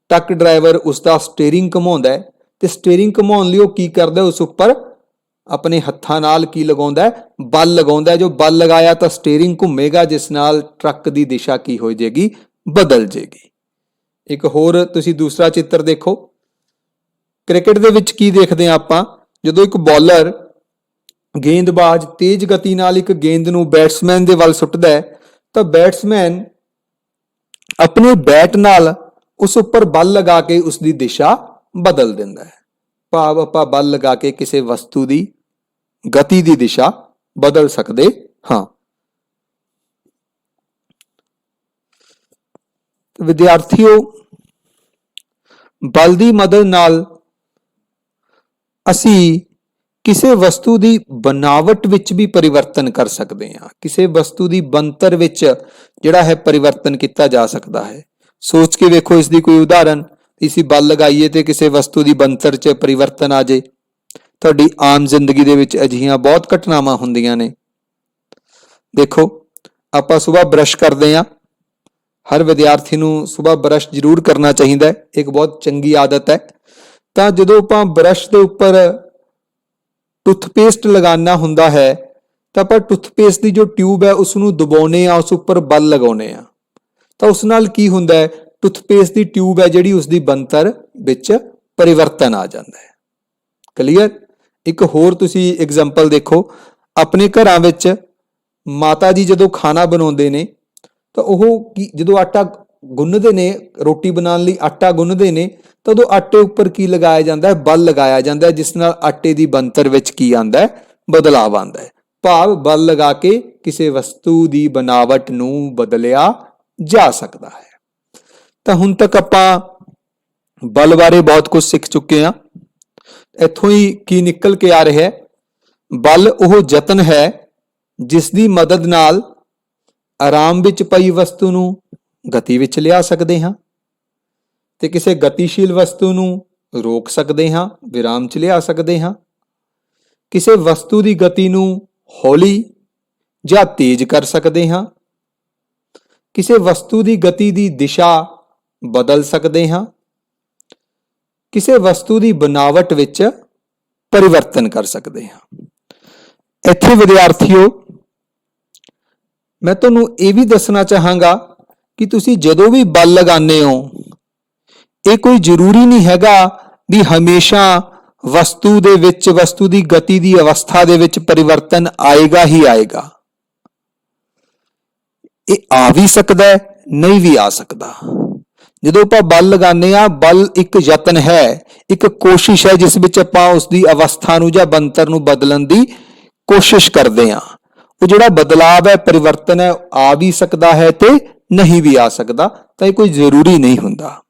ਟਰੱਕ ਡਰਾਈਵਰ ਉਸ ਦਾ ਸਟੀਅਰਿੰਗ ਘੁਮਾਉਂਦਾ ਹੈ ਤੇ ਸਟੀਅਰਿੰਗ ਘੁਮਾਉਣ ਲਈ ਉਹ ਕੀ ਕਰਦਾ, ਉਸ ਉੱਪਰ ਆਪਣੇ ਹੱਥਾਂ ਨਾਲ ਕੀ ਲਗਾਉਂਦਾ, ਬਲ ਲਗਾਉਂਦਾ। ਜੋ ਬਲ ਲਗਾਇਆ ਤਾਂ ਸਟੀਅਰਿੰਗ ਘੁੰਮੇਗਾ, ਜਿਸ ਨਾਲ ਟਰੱਕ ਦੀ ਦਿਸ਼ਾ ਕੀ ਹੋ ਜਾਏਗੀ, ਬਦਲ ਜਾਏਗੀ। ਇੱਕ ਹੋਰ ਤੁਸੀਂ ਦੂਸਰਾ ਚਿੱਤਰ ਦੇਖੋ। ਕ੍ਰਿਕਟ ਦੇ ਵਿੱਚ ਕੀ ਦੇਖਦੇ ਹਾਂ ਆਪਾਂ, ਜਦੋਂ ਇੱਕ ਬੌਲਰ ਗੇਂਦਬਾਜ਼ ਤੇਜ਼ ਗਤੀ ਨਾਲ ਇੱਕ ਗੇਂਦ ਨੂੰ ਬੈਟਸਮੈਨ ਦੇ ਵੱਲ ਸੁੱਟਦਾ ਹੈ ਤਾਂ ਬੈਟਸਮੈਨ ਆਪਣੇ ਬੈਟ ਨਾਲ ਉਸ ਉੱਪਰ ਬਲ ਲਗਾ ਕੇ ਉਸ ਦੀ ਦਿਸ਼ਾ ਬਦਲ ਦਿੰਦਾ ਹੈ। ਭਾਵ ਆਪਾਂ ਬਲ ਲਗਾ ਕੇ ਕਿਸੇ ਵਸਤੂ ਦੀ ਗਤੀ ਦੀ ਦਿਸ਼ਾ ਬਦਲ ਸਕਦੇ ਹਾਂ। ਵਿਦਿਆਰਥੀਓ, ਬਲ ਦੀ ਮਦਦ ਨਾਲ ਅਸੀਂ ਕਿਸੇ ਵਸਤੂ ਦੀ ਬਨਾਵਟ ਵਿੱਚ ਵੀ ਪਰਿਵਰਤਨ ਕਰ ਸਕਦੇ ਹਾਂ। ਕਿਸੇ ਵਸਤੂ ਦੀ ਬਣਤਰ ਵਿੱਚ ਜਿਹੜਾ ਹੈ ਪਰਿਵਰਤਨ ਕੀਤਾ ਜਾ ਸਕਦਾ ਹੈ। ਸੋਚ ਕੇ ਵੇਖੋ ਇਸ ਦੀ ਕੋਈ ਉਦਾਹਰਨ। ਅਸੀਂ ਬਲ ਲਗਾਈਏ ਤੇ ਕਿਸੇ ਵਸਤੂ ਦੀ ਬਣਤਰ 'ਚ ਪਰਿਵਰਤਨ ਆ ਜਾਏ। ਤੁਹਾਡੀ ਆਮ ਜ਼ਿੰਦਗੀ ਦੇ ਵਿੱਚ ਅਜਿਹੀਆਂ ਬਹੁਤ ਘਟਨਾਵਾਂ ਹੁੰਦੀਆਂ ਨੇ। ਦੇਖੋ, ਆਪਾਂ ਸੁਬਾਹ ਬਰਸ਼ ਕਰਦੇ ਹਾਂ। ਹਰ ਵਿਦਿਆਰਥੀ ਨੂੰ ਸੁਬਾਹ ਬਰਸ਼ ਜ਼ਰੂਰ ਕਰਨਾ ਚਾਹੀਦਾ ਹੈ, ਇੱਕ ਬਹੁਤ ਚੰਗੀ ਆਦਤ ਹੈ। ਤਾਂ ਜਦੋਂ ਆਪਾਂ ਬਰਸ਼ ਦੇ ਉੱਪਰ ਟੁੱਥਪੇਸਟ ਲਗਾਉਣਾ ਹੁੰਦਾ ਹੈ ਤਾਂ ਆਪਾਂ ਟੁੱਥਪੇਸਟ ਦੀ ਜੋ ਟਿਊਬ ਹੈ ਉਸ ਨੂੰ ਦਬਾਉਨੇ ਆ, ਉਸ ਉੱਪਰ ਬਲ ਲਗਾਉਨੇ ਆ ਤਾਂ ਉਸ ਨਾਲ ਕੀ ਹੁੰਦਾ ਹੈ, ਟੁੱਥਪੇਸਟ ਦੀ ਟਿਊਬ ਹੈ ਜਿਹੜੀ ਉਸ ਦੀ ਬਣਤਰ ਵਿੱਚ ਪਰਿਵਰਤਨ ਆ ਜਾਂਦਾ ਹੈ। ਕਲੀਅਰ? ਇੱਕ ਹੋਰ ਤੁਸੀਂ ਐਗਜ਼ਾਮਪਲ ਦੇਖੋ। ਆਪਣੇ ਘਰਾਂ ਵਿੱਚ ਮਾਤਾ ਜੀ ਜਦੋਂ ਖਾਣਾ ਬਣਾਉਂਦੇ ਨੇ ਤਾਂ ਉਹ ਜਦੋਂ ਆਟਾ ਗੁੰਨਦੇ ਨੇ, ਰੋਟੀ ਬਣਾਉਣ ਲਈ ਆਟਾ ਗੁੰਨਦੇ ਨੇ ਤਾਂ ਉਦੋਂ ਆਟੇ ਉੱਪਰ ਕੀ ਲਗਾਇਆ ਜਾਂਦਾ ਹੈ, ਬਲ ਲਗਾਇਆ ਜਾਂਦਾ ਹੈ, ਜਿਸ ਨਾਲ ਆਟੇ ਦੀ ਬਣਤਰ ਵਿੱਚ ਕੀ ਆਉਂਦਾ ਹੈ, ਬਦਲਾਵ ਆਉਂਦਾ ਹੈ। ਭਾਵ ਬਲ ਲਗਾ ਕੇ ਕਿਸੇ ਵਸਤੂ ਦੀ ਬਣਾਵਟ ਨੂੰ ਬਦਲਿਆ ਜਾ ਸਕਦਾ ਹੈ। ਤਾਂ ਹੁਣ ਤੱਕ ਆਪਾਂ ਬਲ ਬਾਰੇ ਬਹੁਤ ਕੁਝ ਸਿੱਖ ਚੁੱਕੇ ਹਾਂ। ਇੱਥੋਂ ਹੀ ਕੀ ਨਿਕਲ ਕੇ ਆ ਰਿਹਾ ਹੈ, ਬਲ ਉਹ ਯਤਨ ਹੈ ਜਿਸ ਦੀ ਮਦਦ ਨਾਲ ਆਰਾਮ ਵਿੱਚ ਪਈ ਵਸਤੂ ਨੂੰ ਗਤੀ ਵਿੱਚ ਲਿਆ ਸਕਦੇ ਹਾਂ ਤੇ ਕਿਸੇ ਗਤੀਸ਼ੀਲ ਵਸਤੂ ਨੂੰ ਰੋਕ ਸਕਦੇ ਹਾਂ, ਵਿਰਾਮ 'ਚ ਲਿਆ ਸਕਦੇ ਹਾਂ। ਕਿਸੇ ਵਸਤੂ ਦੀ ਗਤੀ ਨੂੰ ਹੌਲੀ ਜਾਂ ਤੇਜ਼ ਕਰ ਸਕਦੇ ਹਾਂ। ਕਿਸੇ ਵਸਤੂ ਦੀ ਗਤੀ ਦੀ ਦਿਸ਼ਾ ਬਦਲ ਸਕਦੇ ਹਾਂ। ਕਿਸੇ ਵਸਤੂ ਦੀ ਬਣਾਵਟ ਵਿੱਚ ਪਰਿਵਰਤਨ ਕਰ ਸਕਦੇ ਹਾਂ। ਇੱਥੇ ਵਿਦਿਆਰਥੀਓ, ਮੈਂ ਤੁਹਾਨੂੰ ਇਹ ਵੀ ਦੱਸਣਾ ਚਾਹਾਂਗਾ ਕਿ ਤੁਸੀਂ ਜਦੋਂ ਵੀ ਬਲ ਲਗਾਉਂਦੇ ਹੋ, ਇਹ ਕੋਈ ਜ਼ਰੂਰੀ ਨਹੀਂ ਹੈਗਾ ਵੀ ਹਮੇਸ਼ਾ ਵਸਤੂ ਦੇ ਵਿੱਚ, ਵਸਤੂ ਦੀ ਗਤੀ ਦੀ ਅਵਸਥਾ ਦੇ ਵਿੱਚ ਪਰਿਵਰਤਨ ਆਏਗਾ ਹੀ ਆਏਗਾ। ਇਹ ਆ ਵੀ ਸਕਦਾ ਹੈ, ਨਹੀਂ ਵੀ ਆ ਸਕਦਾ। ਜਦੋਂ ਆਪਾਂ ਬਲ ਲਗਾਉਂਦੇ ਹਾਂ, ਬਲ ਇੱਕ ਯਤਨ ਹੈ, ਇੱਕ ਕੋਸ਼ਿਸ਼ ਹੈ ਜਿਸ ਵਿੱਚ ਆਪਾਂ ਉਸ ਦੀ ਅਵਸਥਾ ਨੂੰ ਜਾਂ ਬਣਤਰ ਨੂੰ ਬਦਲਣ ਦੀ ਕੋਸ਼ਿਸ਼ ਕਰਦੇ ਹਾਂ। ਉਹ ਜਿਹੜਾ ਬਦਲਾਵ ਹੈ, ਪਰਿਵਰਤਨ ਹੈ, ਆ ਵੀ ਸਕਦਾ ਹੈ ਤੇ ਨਹੀਂ ਵੀ ਆ ਸਕਦਾ। ਤਾਂ ਇਹ ਕੋਈ ਜ਼ਰੂਰੀ ਨਹੀਂ ਹੁੰਦਾ।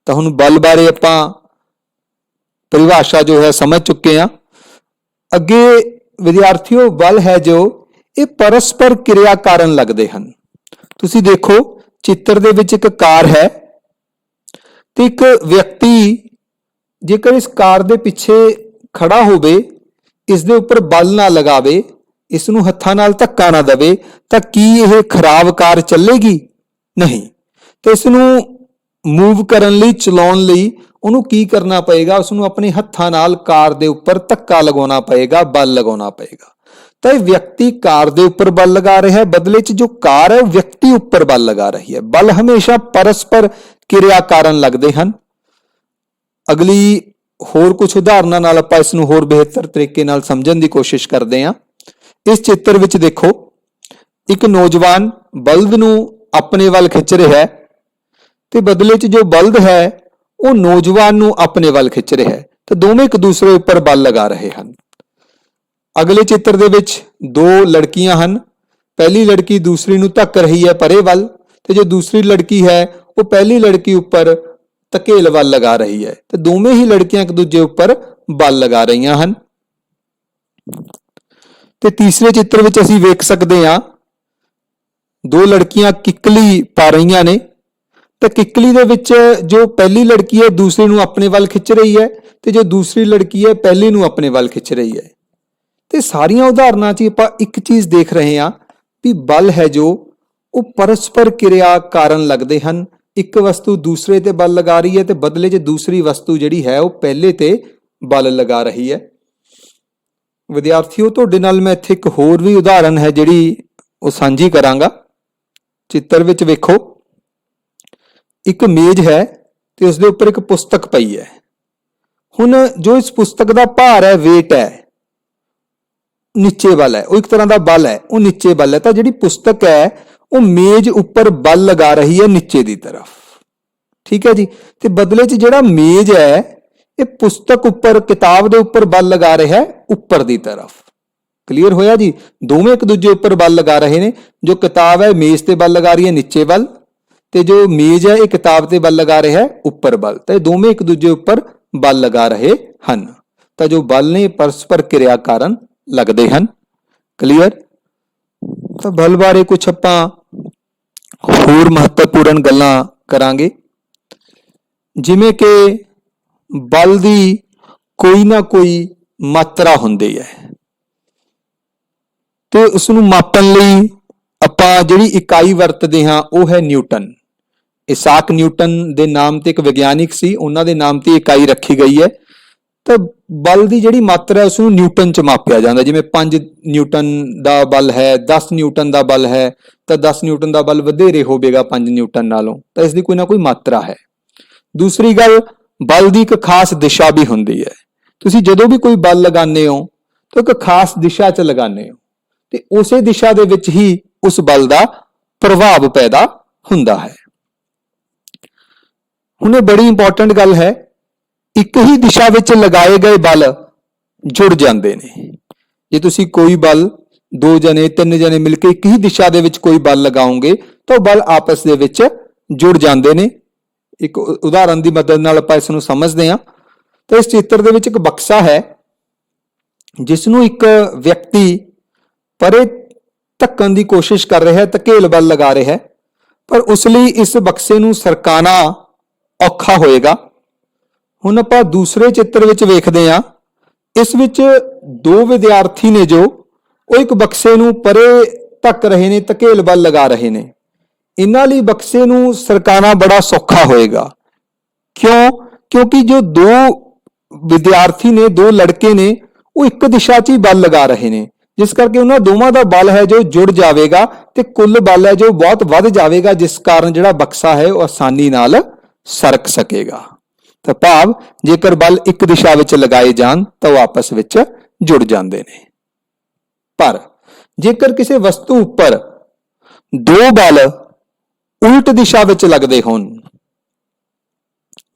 ਤਾਂ ਹੁਣ ਬਲ ਬਾਰੇ ਆਪਾਂ ਪਰਿਭਾਸ਼ਾ ਜੋ ਹੈ ਸਮਝ ਚੁੱਕੇ ਹਾਂ। ਅੱਗੇ ਵਿਦਿਆਰਥੀਓ, ਬਲ ਹੈ ਜੋ ਇਹ ਪਰਸਪਰ ਕਿਰਿਆ ਕਾਰਨ ਲੱਗਦੇ ਹਨ। ਤੁਸੀਂ ਦੇਖੋ, ਚਿੱਤਰ ਦੇ ਵਿੱਚ ਇੱਕ ਕਾਰ ਹੈ ਤੇ ਇੱਕ ਵਿਅਕਤੀ ਜੇਕਰ ਇਸ ਕਾਰ ਦੇ ਪਿੱਛੇ ਖੜਾ ਹੋਵੇ, ਇਸ ਦੇ ਉੱਪਰ ਬਲ ਨਾ ਲਗਾਵੇ, ਇਸ ਨੂੰ ਹੱਥਾਂ ਨਾਲ ਧੱਕਾ ਨਾ ਦੇਵੇ, ਤਾਂ ਕੀ ਇਹ ਖਰਾਬ ਕਾਰ ਚੱਲੇਗੀ? ਨਹੀਂ। ਤੇ ਇਸ ਨੂੰ ਮੂਵ ਕਰਨ ਲਈ, ਚਲਾਉਣ ਲਈ ਉਹਨੂੰ ਕੀ ਕਰਨਾ ਪਏਗਾ? ਉਸ ਨੂੰ ਆਪਣੇ ਹੱਥਾਂ ਨਾਲ ਕਾਰ ਦੇ ਉੱਪਰ ਧੱਕਾ ਲਗਾਉਣਾ ਪਏਗਾ, ਬਲ ਲਗਾਉਣਾ ਪਏਗਾ। ਤਾਂ ਇਹ ਵਿਅਕਤੀ ਕਾਰ ਦੇ ਉੱਪਰ ਬਲ ਲਗਾ ਰਿਹਾ ਹੈ, ਬਦਲੇ 'ਚ ਜੋ ਕਾਰ ਹੈ ਉਹ ਵਿਅਕਤੀ ਉੱਪਰ ਬਲ ਲਗਾ ਰਹੀ ਹੈ। ਬਲ ਹਮੇਸ਼ਾ ਪਰਸਪਰ ਕਿਰਿਆ ਕਾਰਨ ਲੱਗਦੇ ਹਨ। ਅਗਲੀ ਹੋਰ ਕੁਝ ਉਦਾਹਰਨਾਂ ਨਾਲ ਆਪਾਂ ਇਸ ਨੂੰ ਹੋਰ ਬਿਹਤਰ ਤਰੀਕੇ ਨਾਲ ਸਮਝਣ ਦੀ ਕੋਸ਼ਿਸ਼ ਕਰਦੇ ਹਾਂ। ਇਸ ਚਿੱਤਰ ਵਿੱਚ ਦੇਖੋ, ਇੱਕ ਨੌਜਵਾਨ ਬਲਦ ਨੂੰ ਆਪਣੇ ਵੱਲ ਖਿੱਚ ਰਿਹਾ ਹੈ ਤੇ ਬਦਲੇ 'ਚ ਜੋ ਬਲਦ ਹੈ ਉਹ ਨੌਜਵਾਨ ਨੂੰ ਆਪਣੇ ਵੱਲ ਖਿੱਚ ਰਿਹਾ ਹੈ, ਤਾਂ ਦੋਵੇਂ ਇੱਕ ਦੂਸਰੇ ਉੱਪਰ ਬਲ ਲਗਾ ਰਹੇ ਹਨ। ਅਗਲੇ ਚਿੱਤਰ ਦੇ ਵਿੱਚ ਦੋ ਲੜਕੀਆਂ ਹਨ। ਪਹਿਲੀ ਲੜਕੀ ਦੂਸਰੀ ਨੂੰ ਧੱਕ ਰਹੀ ਹੈ ਪਰੇ ਵੱਲ, ਤੇ ਜੋ ਦੂਸਰੀ ਲੜਕੀ ਹੈ ਉਹ ਪਹਿਲੀ ਲੜਕੀ ਉੱਪਰ ਧਕੇਲ ਵੱਲ ਲਗਾ ਰਹੀ ਹੈ, ਤੇ ਦੋਵੇਂ ਹੀ ਲੜਕੀਆਂ ਇੱਕ ਦੂਜੇ ਉੱਪਰ ਬਲ ਲਗਾ ਰਹੀਆਂ ਹਨ। ਤੇ ਤੀਸਰੇ ਚਿੱਤਰ ਵਿੱਚ ਅਸੀਂ ਵੇਖ ਸਕਦੇ ਹਾਂ, ਦੋ ਲੜਕੀਆਂ ਕਿੱਕਲੀ ਪਾ ਰਹੀਆਂ ਨੇ, ਤੇ ਕਿੱਕਲੀ ਦੇ ਵਿੱਚ ਜੋ ਪਹਿਲੀ ਲੜਕੀ ਹੈ ਦੂਸਰੀ ਨੂੰ ਆਪਣੇ ਵੱਲ ਖਿੱਚ ਰਹੀ ਹੈ, ਤੇ ਜੋ ਦੂਸਰੀ ਲੜਕੀ ਹੈ ਪਹਿਲੀ ਨੂੰ ਆਪਣੇ ਵੱਲ ਖਿੱਚ ਰਹੀ ਹੈ। ਤੇ ਸਾਰੀਆਂ ਉਦਾਹਰਨਾਂ 'ਚ ਆਪਾਂ ਇੱਕ ਚੀਜ਼ ਦੇਖ ਰਹੇ ਹਾਂ ਵੀ ਬਲ ਹੈ ਜੋ ਉਹ ਪਰਸਪਰ ਕਿਰਿਆ ਕਾਰਨ ਲੱਗਦੇ ਹਨ। ਇੱਕ ਵਸਤੂ ਦੂਸਰੇ ਤੇ ਬਲ ਲਗਾ ਰਹੀ ਹੈ ਤੇ ਬਦਲੇ 'ਚ ਦੂਸਰੀ ਵਸਤੂ ਜਿਹੜੀ ਹੈ ਉਹ ਪਹਿਲੇ ਤੇ ਬਲ ਲਗਾ ਰਹੀ ਹੈ। ਵਿਦਿਆਰਥੀਓ, ਤੁਹਾਡੇ ਨਾਲ ਮੈਂ ਇੱਥੇ ਇੱਕ ਹੋਰ ਵੀ ਉਦਾਹਰਨ ਹੈ ਜਿਹੜੀ ਉਹ ਸਾਂਝੀ ਕਰਾਂਗਾ। ਚਿੱਤਰ ਵਿੱਚ ਵੇਖੋ, ਇੱਕ ਮੇਜ਼ ਹੈ ਤੇ ਉਸ ਦੇ ਉੱਪਰ ਇੱਕ ਪੁਸਤਕ ਪਈ ਹੈ। ਹੁਣ ਜੋ ਇਸ ਪੁਸਤਕ ਦਾ ਭਾਰ ਹੈ, weight ਹੈ, ਨੀਚੇ ਵੱਲ ਹੈ, ਉਹ ਇੱਕ ਤਰ੍ਹਾਂ ਦਾ ਬਲ ਹੈ, ਉਹ ਨੀਚੇ ਵੱਲ ਹੈ। ਤਾਂ ਜਿਹੜੀ ਪੁਸਤਕ ਹੈ ਉਹ ਮੇਜ਼ ਉੱਪਰ ਬਲ ਲਗਾ ਰਹੀ ਹੈ ਨੀਚੇ ਦੀ ਤਰਫ, ਠੀਕ ਹੈ ਜੀ। ਤੇ ਬਦਲੇ 'ਚ ਜਿਹੜਾ ਮੇਜ਼ ਹੈ ਇਹ ਪੁਸਤਕ ਉੱਪਰ, ਕਿਤਾਬ ਦੇ ਉੱਪਰ ਬਲ ਲਗਾ ਰਿਹਾ ਹੈ ਉੱਪਰ ਦੀ ਤਰਫ। ਕਲੀਅਰ ਹੋਇਆ ਜੀ? ਦੋਵੇਂ ਇੱਕ ਦੂਜੇ ਉੱਪਰ ਬਲ ਲਗਾ ਰਹੇ ਨੇ। ਜੋ ਕਿਤਾਬ ਹੈ ਮੇਜ਼ ਤੇ ਬਲ ਲਗਾ ਰਹੀ ਹੈ ਨੀਚੇ ਵੱਲ, ਤੇ ਜੋ ਮੇਜ਼ ਹੈ ਇਹ ਕਿਤਾਬ ਤੇ ਬਲ ਲਗਾ ਰਿਹਾ ਹੈ ਉੱਪਰ ਵੱਲ, ਤਾਂ ਇਹ ਦੋਵੇਂ ਇੱਕ ਦੂਜੇ ਉੱਪਰ ਬਲ ਲਗਾ ਰਹੇ ਹਨ। ਤਾਂ ਜੋ ਬਲ ਨੇ ਪਰਸਪਰ ਕਿਰਿਆ ਕਾਰਨ ਲੱਗਦੇ ਹਨ। ਕਲੀਅਰ? ਤਾਂ ਬਲ ਬਾਰੇ ਕੁਝ ਆਪਾਂ ਹੋਰ ਮਹੱਤਵਪੂਰਨ ਗੱਲਾਂ ਕਰਾਂਗੇ, ਜਿਵੇਂ ਕਿ ਬਲ ਦੀ ਕੋਈ ਨਾ ਕੋਈ ਮਾਤਰਾ ਹੁੰਦੀ ਹੈ ਤੇ ਉਸ ਨੂੰ ਮਾਪਣ ਲਈ ਆਪਾਂ ਜਿਹੜੀ ਇਕਾਈ ਵਰਤਦੇ ਹਾਂ ਉਹ ਹੈ ਨਿਊਟਨ। ਇਸਾਕ ਨਿਊਟਨ ਦੇ ਨਾਮ ਤੇ ਇੱਕ ਵਿਗਿਆਨਿਕ ਸੀ, ਉਹਨਾਂ ਦੇ ਨਾਮ ਤੇ ਇਕਾਈ ਰੱਖੀ ਗਈ ਹੈ। ਤਾਂ ਬਲ ਦੀ ਜਿਹੜੀ ਮਾਤਰਾ ਹੈ ਉਸ ਨੂੰ ਨਿਊਟਨ 'ਚ ਮਾਪਿਆ ਜਾਂਦਾ। ਜਿਵੇਂ 5 ਨਿਊਟਨ ਦਾ ਬਲ ਹੈ, 10 ਨਿਊਟਨ ਦਾ ਬਲ ਹੈ, ਤਾਂ 10 ਨਿਊਟਨ ਦਾ ਬਲ ਵਧੇਰੇ ਹੋਵੇਗਾ 5 ਨਿਊਟਨ ਨਾਲੋਂ, ਤਾਂ ਇਸ ਦੀ ਕੋਈ ਨਾ ਕੋਈ ਮਾਤਰਾ ਹੈ। ਦੂਸਰੀ ਗੱਲ, ਬਲ ਦੀ ਇੱਕ ਖਾਸ ਦਿਸ਼ਾ ਵੀ ਹੁੰਦੀ ਹੈ। ਤੁਸੀਂ ਜਦੋਂ ਵੀ ਕੋਈ ਬਲ ਲਗਾਉਂਦੇ ਹੋ ਤਾਂ ਇੱਕ ਖਾਸ ਦਿਸ਼ਾ 'ਚ ਲਗਾਉਂਦੇ ਹੋ, ਤੇ ਉਸੇ ਦਿਸ਼ਾ ਦੇ ਵਿੱਚ ਹੀ ਉਸ ਬਲ ਦਾ ਪ੍ਰਭਾਵ ਪੈਦਾ ਹੁੰਦਾ ਹੈ। ਹੁਣ ਇਹ ਬੜੀ ਇੰਪੋਰਟੈਂਟ ਗੱਲ ਹੈ, ਇੱਕ ਹੀ ਦਿਸ਼ਾ ਵਿੱਚ ਲਗਾਏ ਗਏ ਬਲ ਜੁੜ ਜਾਂਦੇ ਨੇ। ਜੇ ਤੁਸੀਂ ਕੋਈ ਬਲ 2 ਜਣੇ 3 ਜਣੇ ਮਿਲ ਕੇ ਇੱਕ ਹੀ ਦਿਸ਼ਾ ਦੇ ਵਿੱਚ ਕੋਈ ਬਲ ਲਗਾਓਗੇ ਤਾਂ ਉਹ ਬਲ ਆਪਸ ਦੇ ਵਿੱਚ ਜੁੜ ਜਾਂਦੇ ਨੇ। ਇੱਕ ਉਦਾਹਰਨ ਦੀ ਮਦਦ ਨਾਲ ਆਪਾਂ ਇਸ ਨੂੰ ਸਮਝਦੇ ਹਾਂ। ਤਾਂ ਇਸ ਚਿੱਤਰ ਦੇ ਵਿੱਚ ਇੱਕ ਬਕਸਾ ਹੈ ਜਿਸ ਨੂੰ ਇੱਕ ਵਿਅਕਤੀ ਪਰੇ ਧੱਕਣ ਦੀ ਕੋਸ਼ਿਸ਼ ਕਰ ਰਿਹਾ ਹੈ, ਧਕੇਲ ਬਲ ਲਗਾ ਰਿਹਾ ਹੈ, ਪਰ ਉਸ ਲਈ ਇਸ ਬਕਸੇ ਨੂੰ ਸਰਕਾਣਾ ਔਖਾ ਹੋਏਗਾ। ਹੁਣ ਆਪਾਂ ਦੂਸਰੇ ਚਿੱਤਰ ਵਿੱਚ ਵੇਖਦੇ ਹਾਂ, ਇਸ ਵਿੱਚ 2 ਵਿਦਿਆਰਥੀ ਨੇ ਜੋ ਉਹ ਇੱਕ ਬਕਸੇ ਨੂੰ ਪਰੇ ਧੱਕ ਰਹੇ ਨੇ, ਧਕੇਲ ਬਲ ਲਗਾ ਰਹੇ ਨੇ। ਇਹਨਾਂ ਲਈ ਬਕਸੇ ਨੂੰ ਸਰਕਾਣਾ ਬੜਾ ਸੌਖਾ ਹੋਏਗਾ। ਕਿਉਂ? ਕਿਉਂਕਿ ਜੋ 2 ਵਿਦਿਆਰਥੀ ਨੇ, 2 ਲੜਕੇ ਨੇ, ਉਹ ਇੱਕ ਦਿਸ਼ਾ 'ਚ ਹੀ ਬਲ ਲਗਾ ਰਹੇ ਨੇ, ਜਿਸ ਕਰਕੇ ਉਹਨਾਂ ਦੋਵਾਂ ਦਾ ਬਲ ਹੈ ਜੋ ਜੁੜ ਜਾਵੇਗਾ ਤੇ ਕੁੱਲ ਬਲ ਹੈ ਜੋ ਬਹੁਤ ਵੱਧ ਜਾਵੇਗਾ, ਜਿਸ ਕਾਰਨ ਜਿਹੜਾ ਬਕਸਾ ਹੈ ਉਹ ਆਸਾਨੀ ਨਾਲ ਸਰਕ ਸਕੇਗਾ। ਤਾਂ ਭਾਵ ਜੇਕਰ ਬਲ ਇੱਕ ਦਿਸ਼ਾ ਵਿੱਚ ਲਗਾਏ ਜਾਣ ਤਾਂ ਉਹ ਆਪਸ ਵਿੱਚ ਜੁੜ ਜਾਂਦੇ ਨੇ। ਪਰ ਜੇਕਰ ਕਿਸੇ ਵਸਤੂ ਉੱਪਰ 2 ਬਲ ਉਲਟ ਦਿਸ਼ਾ ਵਿੱਚ ਲੱਗਦੇ ਹੋਣ,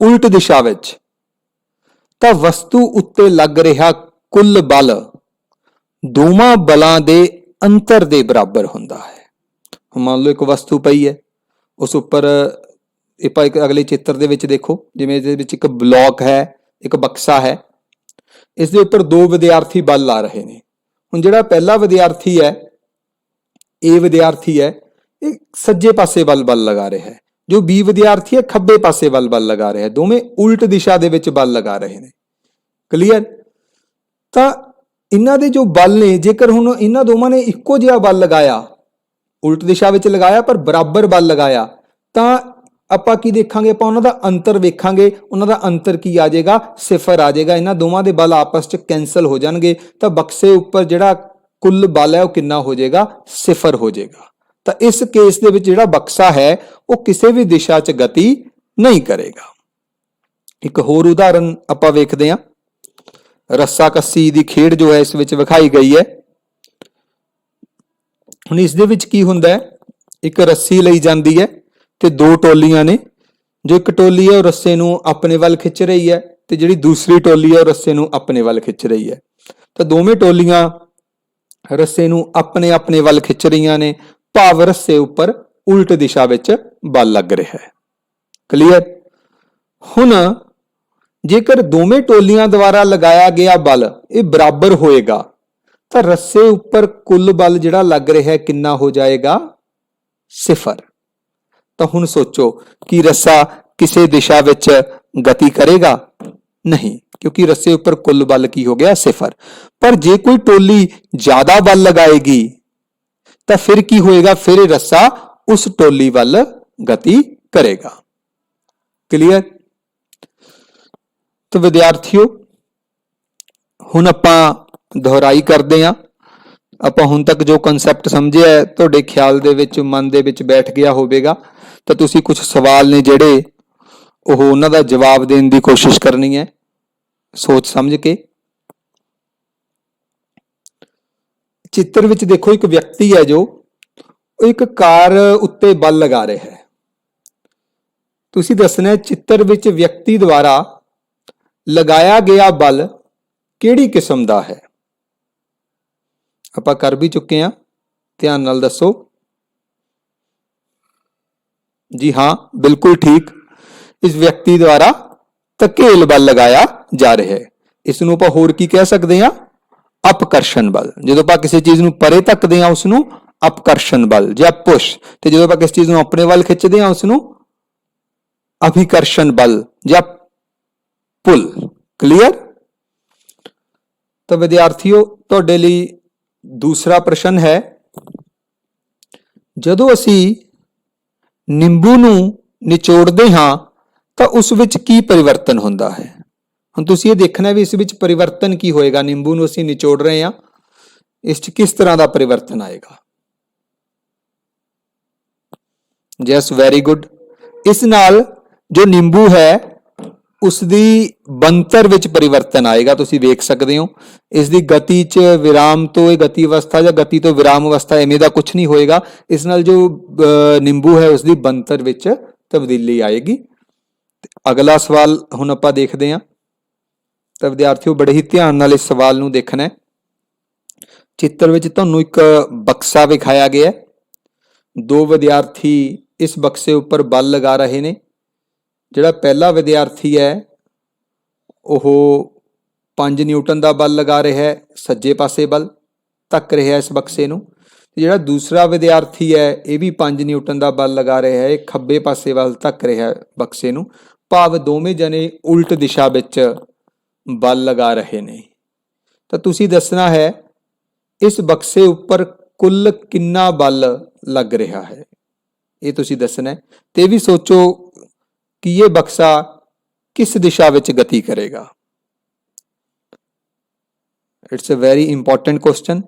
ਉਲਟ ਦਿਸ਼ਾ ਵਿੱਚ, ਤਾਂ ਵਸਤੂ ਉੱਤੇ ਲੱਗ ਰਿਹਾ ਕੁੱਲ ਬਲ ਦੋਵਾਂ ਬਲਾਂ ਦੇ ਅੰਤਰ ਦੇ ਬਰਾਬਰ ਹੁੰਦਾ ਹੈ। ਮੰਨ ਲਓ ਇੱਕ ਵਸਤੂ ਪਈ ਹੈ, ਉਸ ਉੱਪਰ ਆਪਾਂ ਇੱਕ ਅਗਲੇ ਚਿੱਤਰ ਦੇ ਵਿੱਚ ਦੇਖੋ, ਜਿਵੇਂ ਇਹਦੇ ਵਿੱਚ ਇੱਕ ਬਲੌਕ ਹੈ, ਇੱਕ ਬਕਸਾ ਹੈ, ਇਸ ਦੇ ਉੱਪਰ 2 ਵਿਦਿਆਰਥੀ ਬਲ ਲਾ ਰਹੇ ਨੇ। ਹੁਣ ਜਿਹੜਾ ਪਹਿਲਾ ਵਿਦਿਆਰਥੀ ਹੈ, A ਵਿਦਿਆਰਥੀ ਹੈ, ਇਹ ਸੱਜੇ ਪਾਸੇ ਵੱਲ ਬਲ ਲਗਾ ਰਿਹਾ ਹੈ, ਜੋ B ਵਿਦਿਆਰਥੀ ਹੈ ਖੱਬੇ ਪਾਸੇ ਵੱਲ ਬਲ ਲਗਾ ਰਿਹਾ ਹੈ। ਦੋਵੇਂ ਉਲਟ ਦਿਸ਼ਾ ਦੇ ਵਿੱਚ ਬਲ ਲਗਾ ਰਹੇ ਨੇ। ਕਲੀਅਰ? ਤਾਂ ਇਹਨਾਂ ਦੇ ਜੋ ਬਲ ਨੇ, ਜੇਕਰ ਹੁਣ ਇਹਨਾਂ ਦੋਵਾਂ ਨੇ ਇੱਕੋ ਜਿਹਾ ਬਲ ਲਗਾਇਆ, ਉਲਟ ਦਿਸ਼ਾ ਵਿੱਚ ਲਗਾਇਆ ਪਰ ਬਰਾਬਰ ਬਲ ਲਗਾਇਆ, ਤਾਂ ਆਪਾਂ ਕੀ ਦੇਖਾਂਗੇ? ਆਪਾਂ ਉਹਨਾਂ ਦਾ ਅੰਤਰ ਵੇਖਾਂਗੇ। ਉਹਨਾਂ ਦਾ ਅੰਤਰ ਕੀ ਆ ਜਾਏਗਾ? 0 ਆ ਜਾਏਗਾ। ਇਹਨਾਂ ਦੋਵਾਂ ਦੇ ਬਲ ਆਪਸ 'ਚ ਕੈਂਸਲ ਹੋ ਜਾਣਗੇ। ਤਾਂ ਬਕਸੇ ਉੱਪਰ ਜਿਹੜਾ ਕੁੱਲ ਬਲ ਹੈ ਉਹ ਕਿੰਨਾ ਹੋ ਜਾਏਗਾ, 0 ਹੋ ਜਾਏਗਾ। ਤਾਂ ਇਸ ਕੇਸ ਦੇ ਵਿੱਚ ਜਿਹੜਾ ਬਕਸਾ ਹੈ ਉਹ ਕਿਸੇ ਵੀ ਦਿਸ਼ਾ 'ਚ ਗਤੀ ਨਹੀਂ ਕਰੇਗਾ। ਇੱਕ ਹੋਰ ਉਦਾਹਰਨ ਆਪਾਂ ਵੇਖਦੇ ਹਾਂ। ਰੱਸਾ ਕੱਸੀ ਦੀ ਖੇਡ ਜੋ ਹੈ ਇਸ ਵਿੱਚ ਵਿਖਾਈ ਗਈ ਹੈ। ਹੁਣ ਇਸ ਦੇ ਵਿੱਚ ਕੀ ਹੁੰਦਾ ਹੈ, ਇੱਕ ਰੱਸੀ ਲਈ ਜਾਂਦੀ ਹੈ ਤੇ ਦੋ ਟੋਲੀਆਂ ਨੇ। ਜੋ ਇੱਕ ਟੋਲੀ ਹੈ ਉਹ ਰੱਸੇ ਨੂੰ ਆਪਣੇ ਵੱਲ ਖਿੱਚ ਰਹੀ ਹੈ ਤੇ ਜਿਹੜੀ ਦੂਸਰੀ ਟੋਲੀ ਹੈ ਉਹ ਰੱਸੇ ਨੂੰ ਆਪਣੇ ਵੱਲ ਖਿੱਚ ਰਹੀ ਹੈ। ਤਾਂ ਦੋਵੇਂ ਟੋਲੀਆਂ ਰੱਸੇ ਨੂੰ ਆਪਣੇ ਆਪਣੇ ਵੱਲ ਖਿੱਚ ਰਹੀਆਂ ਨੇ, ਭਾਵ ਰੱਸੇ ਉੱਪਰ ਉਲਟ ਦਿਸ਼ਾ ਵਿੱਚ ਬਲ ਲੱਗ ਰਿਹਾ ਹੈ। ਕਲੀਅਰ। ਹੁਣ ਜੇਕਰ ਦੋਵੇਂ ਟੋਲੀਆਂ ਦੁਆਰਾ ਲਗਾਇਆ ਗਿਆ ਬਲ ਇਹ ਬਰਾਬਰ ਹੋਏਗਾ ਤਾਂ ਰੱਸੇ ਉੱਪਰ ਕੁੱਲ ਬਲ ਜਿਹੜਾ ਲੱਗ ਰਿਹਾ ਹੈ ਕਿੰਨਾ ਹੋ ਜਾਏਗਾ, 0। ਤਾਂ ਹੁਣ ਸੋਚੋ ਕਿ ਰੱਸਾ ਕਿਸੇ ਦਿਸ਼ਾ ਵਿੱਚ ਗਤੀ ਕਰੇਗਾ? ਨਹੀਂ, ਕਿਉਂਕਿ ਰੱਸੇ ਉੱਪਰ ਕੁੱਲ ਬਲ ਕੀ ਹੋ ਗਿਆ, 0। ਪਰ ਜੇ ਕੋਈ ਟੋਲੀ ਜ਼ਿਆਦਾ ਬਲ ਲਗਾਏਗੀ ਤਾਂ ਫਿਰ ਕੀ ਹੋਏਗਾ, ਫਿਰ ਇਹ ਰੱਸਾ ਉਸ ਟੋਲੀ ਵੱਲ ਗਤੀ ਕਰੇਗਾ। ਕਲੀਅਰ। ਤਾਂ ਵਿਦਿਆਰਥੀਓ ਹੁਣ ਆਪਾਂ ਦੁਹਰਾਈ ਕਰਦੇ ਹਾਂ। ਆਪਾਂ ਹੁਣ ਤੱਕ ਜੋ ਕਨਸੈਪਟ ਸਮਝਿਆ ਹੈ ਤੁਹਾਡੇ ਖਿਆਲ ਦੇ ਵਿੱਚ, ਮਨ ਦੇ ਵਿੱਚ ਬੈਠ ਗਿਆ ਹੋਵੇਗਾ। ਤਾਂ ਤੁਸੀਂ ਕੁਝ ਸਵਾਲ ਨੇ ਜਿਹੜੇ ਉਹ ਉਹਨਾਂ ਦਾ ਜਵਾਬ ਦੇਣ ਦੀ ਕੋਸ਼ਿਸ਼ ਕਰਨੀ ਹੈ ਸੋਚ ਸਮਝ ਕੇ। ਚਿੱਤਰ ਵਿੱਚ ਦੇਖੋ ਇੱਕ ਵਿਅਕਤੀ ਹੈ ਜੋ ਇੱਕ ਕਾਰ ਉੱਤੇ ਬਲ ਲਗਾ ਰਿਹਾ ਹੈ। ਤੁਸੀਂ ਦੱਸਣਾ ਚਿੱਤਰ ਵਿੱਚ ਵਿਅਕਤੀ ਦੁਆਰਾ ਲਗਾਇਆ ਗਿਆ ਬਲ ਕਿਹੜੀ ਕਿਸਮ ਦਾ ਹੈ। ਆਪਾਂ ਕਰ ਵੀ ਚੁੱਕੇ ਹਾਂ, ਧਿਆਨ ਨਾਲ ਦੱਸੋ। ਜੀ ਹਾਂ, ਬਿਲਕੁਲ ਠੀਕ। ਇਸ ਵਿਅਕਤੀ ਦੁਆਰਾ ਧਕੇਲ ਬਲ ਲਗਾਇਆ ਜਾ ਰਿਹਾ ਹੈ। ਇਸ ਨੂੰ ਆਪਾਂ ਹੋਰ ਕੀ ਕਹਿ ਸਕਦੇ ਹਾਂ, ਅਪਕਰਸ਼ਣ ਬਲ। ਜਦੋਂ ਆਪਾਂ ਕਿਸੇ ਚੀਜ਼ ਨੂੰ ਪਰੇ ਧੱਕਦੇ ਹਾਂ ਉਸ ਨੂੰ ਅਪਕਰਸ਼ਣ ਬਲ ਜਾਂ ਪੁਸ਼, ਤੇ ਜਦੋਂ ਆਪਾਂ ਕਿਸੇ ਚੀਜ਼ ਨੂੰ ਆਪਣੇ ਵੱਲ ਖਿੱਚਦੇ ਹਾਂ ਉਸ ਨੂੰ ਅਭਿਕਰਸ਼ਣ ਬਲ ਜਾਂ ਪੁੱਲ। ਕਲੀਅਰ। ਤਾਂ ਵਿਦਿਆਰਥੀਓ ਤੁਹਾਡੇ ਲਈ ਦੂਸਰਾ ਪ੍ਰਸ਼ਨ ਹੈ, ਜਦੋਂ ਅਸੀਂ ਨਿੰਬੂ ਨੂੰ ਨਿਚੋੜਦੇ ਹਾਂ ਤਾਂ ਉਸ ਵਿੱਚ ਕੀ ਪਰਿਵਰਤਨ ਹੁੰਦਾ ਹੈ। ਹੁਣ ਤੁਸੀਂ ਇਹ ਦੇਖਣਾ ਵੀ ਇਸ ਵਿੱਚ ਪਰਿਵਰਤਨ ਕੀ ਹੋਏਗਾ। ਨਿੰਬੂ ਨੂੰ ਅਸੀਂ ਨਿਚੋੜ ਰਹੇ ਹਾਂ, ਇਸ 'ਚ ਕਿਸ ਤਰ੍ਹਾਂ ਦਾ ਪਰਿਵਰਤਨ ਆਏਗਾ। Yes, very good. ਇਸ ਨਾਲ ਜੋ ਨਿੰਬੂ ਹੈ ਉਸ ਦੀ ਬਣਤਰ ਵਿੱਚ ਪਰਿਵਰਤਨ ਆਏਗਾ। ਤੁਸੀਂ ਵੇਖ ਸਕਦੇ ਹੋ ਇਸ ਦੀ ਗਤੀ 'ਚ ਵਿਰਾਮ ਤੋਂ ਇਹ ਗਤੀ ਅਵਸਥਾ ਜਾਂ ਗਤੀ ਤੋਂ ਵਿਰਾਮ ਅਵਸਥਾ ਐਵੇਂ ਦਾ ਕੁਝ ਨਹੀਂ ਹੋਏਗਾ। ਇਸ ਨਾਲ ਜੋ ਨਿੰਬੂ ਹੈ ਉਸ ਦੀ ਬਣਤਰ ਵਿੱਚ ਤਬਦੀਲੀ ਆਏਗੀ। ਅਗਲਾ ਸਵਾਲ ਹੁਣ ਆਪਾਂ ਦੇਖਦੇ ਹਾਂ। ਤਾਂ ਵਿਦਿਆਰਥੀਓ ਬੜੇ ਹੀ ਧਿਆਨ ਨਾਲ ਇਸ ਸਵਾਲ ਨੂੰ ਦੇਖਣਾ ਹੈ। ਚਿੱਤਰ ਵਿੱਚ ਤੁਹਾਨੂੰ ਇੱਕ ਬਕਸਾ ਵਿਖਾਇਆ ਗਿਆ। ਦੋ ਵਿਦਿਆਰਥੀ ਇਸ ਬਕਸੇ ਉੱਪਰ ਬਲ ਲਗਾ ਰਹੇ ਨੇ। ਜਿਹੜਾ ਪਹਿਲਾ ਵਿਦਿਆਰਥੀ ਹੈ ਉਹ 5 ਨਿਊਟਨ ਦਾ ਬਲ ਲਗਾ ਰਿਹਾ ਹੈ, ਸੱਜੇ ਪਾਸੇ ਬਲ ਧੱਕ ਰਿਹਾ ਇਸ ਬਕਸੇ ਨੂੰ। ਜਿਹੜਾ ਦੂਸਰਾ ਵਿਦਿਆਰਥੀ ਹੈ ਇਹ ਵੀ 5 ਨਿਊਟਨ ਦਾ ਬਲ ਲਗਾ ਰਿਹਾ ਹੈ, ਖੱਬੇ ਪਾਸੇ ਵੱਲ ਧੱਕ ਰਿਹਾ ਬਕਸੇ ਨੂੰ, ਭਾਵ ਦੋਵੇਂ ਜਣੇ ਉਲਟ ਦਿਸ਼ਾ ਵਿੱਚ ਬਲ ਲਗਾ ਰਹੇ ਨੇ। ਤਾਂ ਤੁਸੀਂ ਦੱਸਣਾ ਹੈ ਇਸ ਬਕਸੇ ਉੱਪਰ ਕੁੱਲ ਕਿੰਨਾ ਬਲ ਲੱਗ ਰਿਹਾ ਹੈ, ਇਹ ਤੁਸੀਂ ਦੱਸਣਾ ਹੈ। ਤੇ ਵੀ ਸੋਚੋ ਕਿ ਇਹ ਬਕਸਾ ਕਿਸ ਦਿਸ਼ਾ ਵਿੱਚ ਗਤੀ ਕਰੇਗਾ। It's a very important question.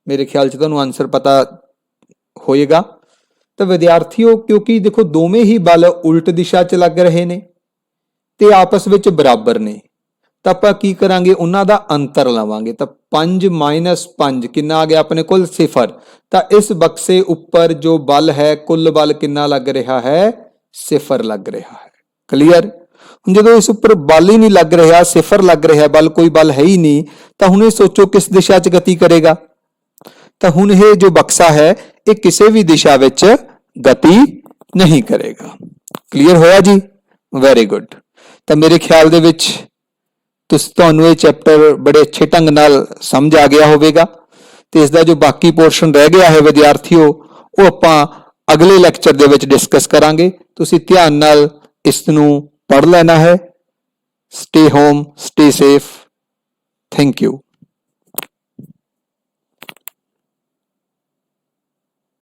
ਮੇਰੇ ਖਿਆਲ 'ਚ ਤੁਹਾਨੂੰ ਆਨਸਰ ਪਤਾ ਹੋਏਗਾ। ਤਾਂ ਵਿਦਿਆਰਥੀਓ ਕਿਉਂਕਿ ਦੇਖੋ ਦੋਵੇਂ ਹੀ ਬਲ ਉਲਟ ਦਿਸ਼ਾ 'ਚ ਲੱਗ ਰਹੇ ਨੇ ਤੇ ਆਪਸ ਵਿੱਚ ਬਰਾਬਰ ਨੇ, ਤਾਂ ਆਪਾਂ ਕੀ ਕਰਾਂਗੇ, ਉਹਨਾਂ ਦਾ ਅੰਤਰ ਲਵਾਂਗੇ। ਤਾਂ 5 - 5 ਕਿੰਨਾ ਆ ਗਿਆ ਆਪਣੇ ਕੋਲ, 0। ਤਾਂ ਇਸ ਬਕਸੇ ਉੱਪਰ ਜੋ ਬਲ ਹੈ ਕੁੱਲ ਬਲ ਕਿੰਨਾ ਲੱਗ ਰਿਹਾ ਹੈ, 0 ਲੱਗ ਰਿਹਾ ਹੈ। ਕਲੀਅਰ। ਹੁਣ ਜਦੋਂ ਇਸ ਉੱਪਰ ਬਲ ਹੀ ਨਹੀਂ ਲੱਗ ਰਿਹਾ, 0 ਲੱਗ ਰਿਹਾ ਬਲ, ਕੋਈ ਬਲ ਹੈ ਹੀ ਨਹੀਂ, ਤਾਂ ਹੁਣ ਇਹ ਸੋਚੋ ਕਿਸ ਦਿਸ਼ਾ 'ਚ ਗਤੀ ਕਰੇਗਾ। ਤਾਂ ਹੁਣ ਇਹ ਜੋ ਬਕਸਾ ਹੈ ਇਹ ਕਿਸੇ ਵੀ ਦਿਸ਼ਾ ਵਿੱਚ ਗਤੀ ਨਹੀਂ ਕਰੇਗਾ। ਕਲੀਅਰ ਹੋਇਆ ਜੀ, ਵੈਰੀ ਗੁੱਡ। ਤਾਂ ਮੇਰੇ ਖਿਆਲ ਦੇ ਵਿੱਚ ਤੁਹਾਨੂੰ ਇਹ ਚੈਪਟਰ ਬੜੇ ਅੱਛੇ ਢੰਗ ਨਾਲ ਸਮਝ ਆ ਗਿਆ ਹੋਵੇਗਾ। ਤੇ ਇਸ ਦਾ ਜੋ ਬਾਕੀ ਪੋਰਸ਼ਨ ਰਹਿ ਗਿਆ ਹੈ ਵਿਦਿਆਰਥੀਓ ਉਹ ਆਪਾਂ ਅਗਲੇ ਲੈਕਚਰ ਦੇ ਵਿੱਚ ਡਿਸਕਸ ਕਰਾਂਗੇ। ਤੁਸੀਂ ਧਿਆਨ ਨਾਲ ਇਸ ਨੂੰ ਪੜ੍ਹ ਲੈਣਾ ਹੈ। Stay home, stay safe. Thank you.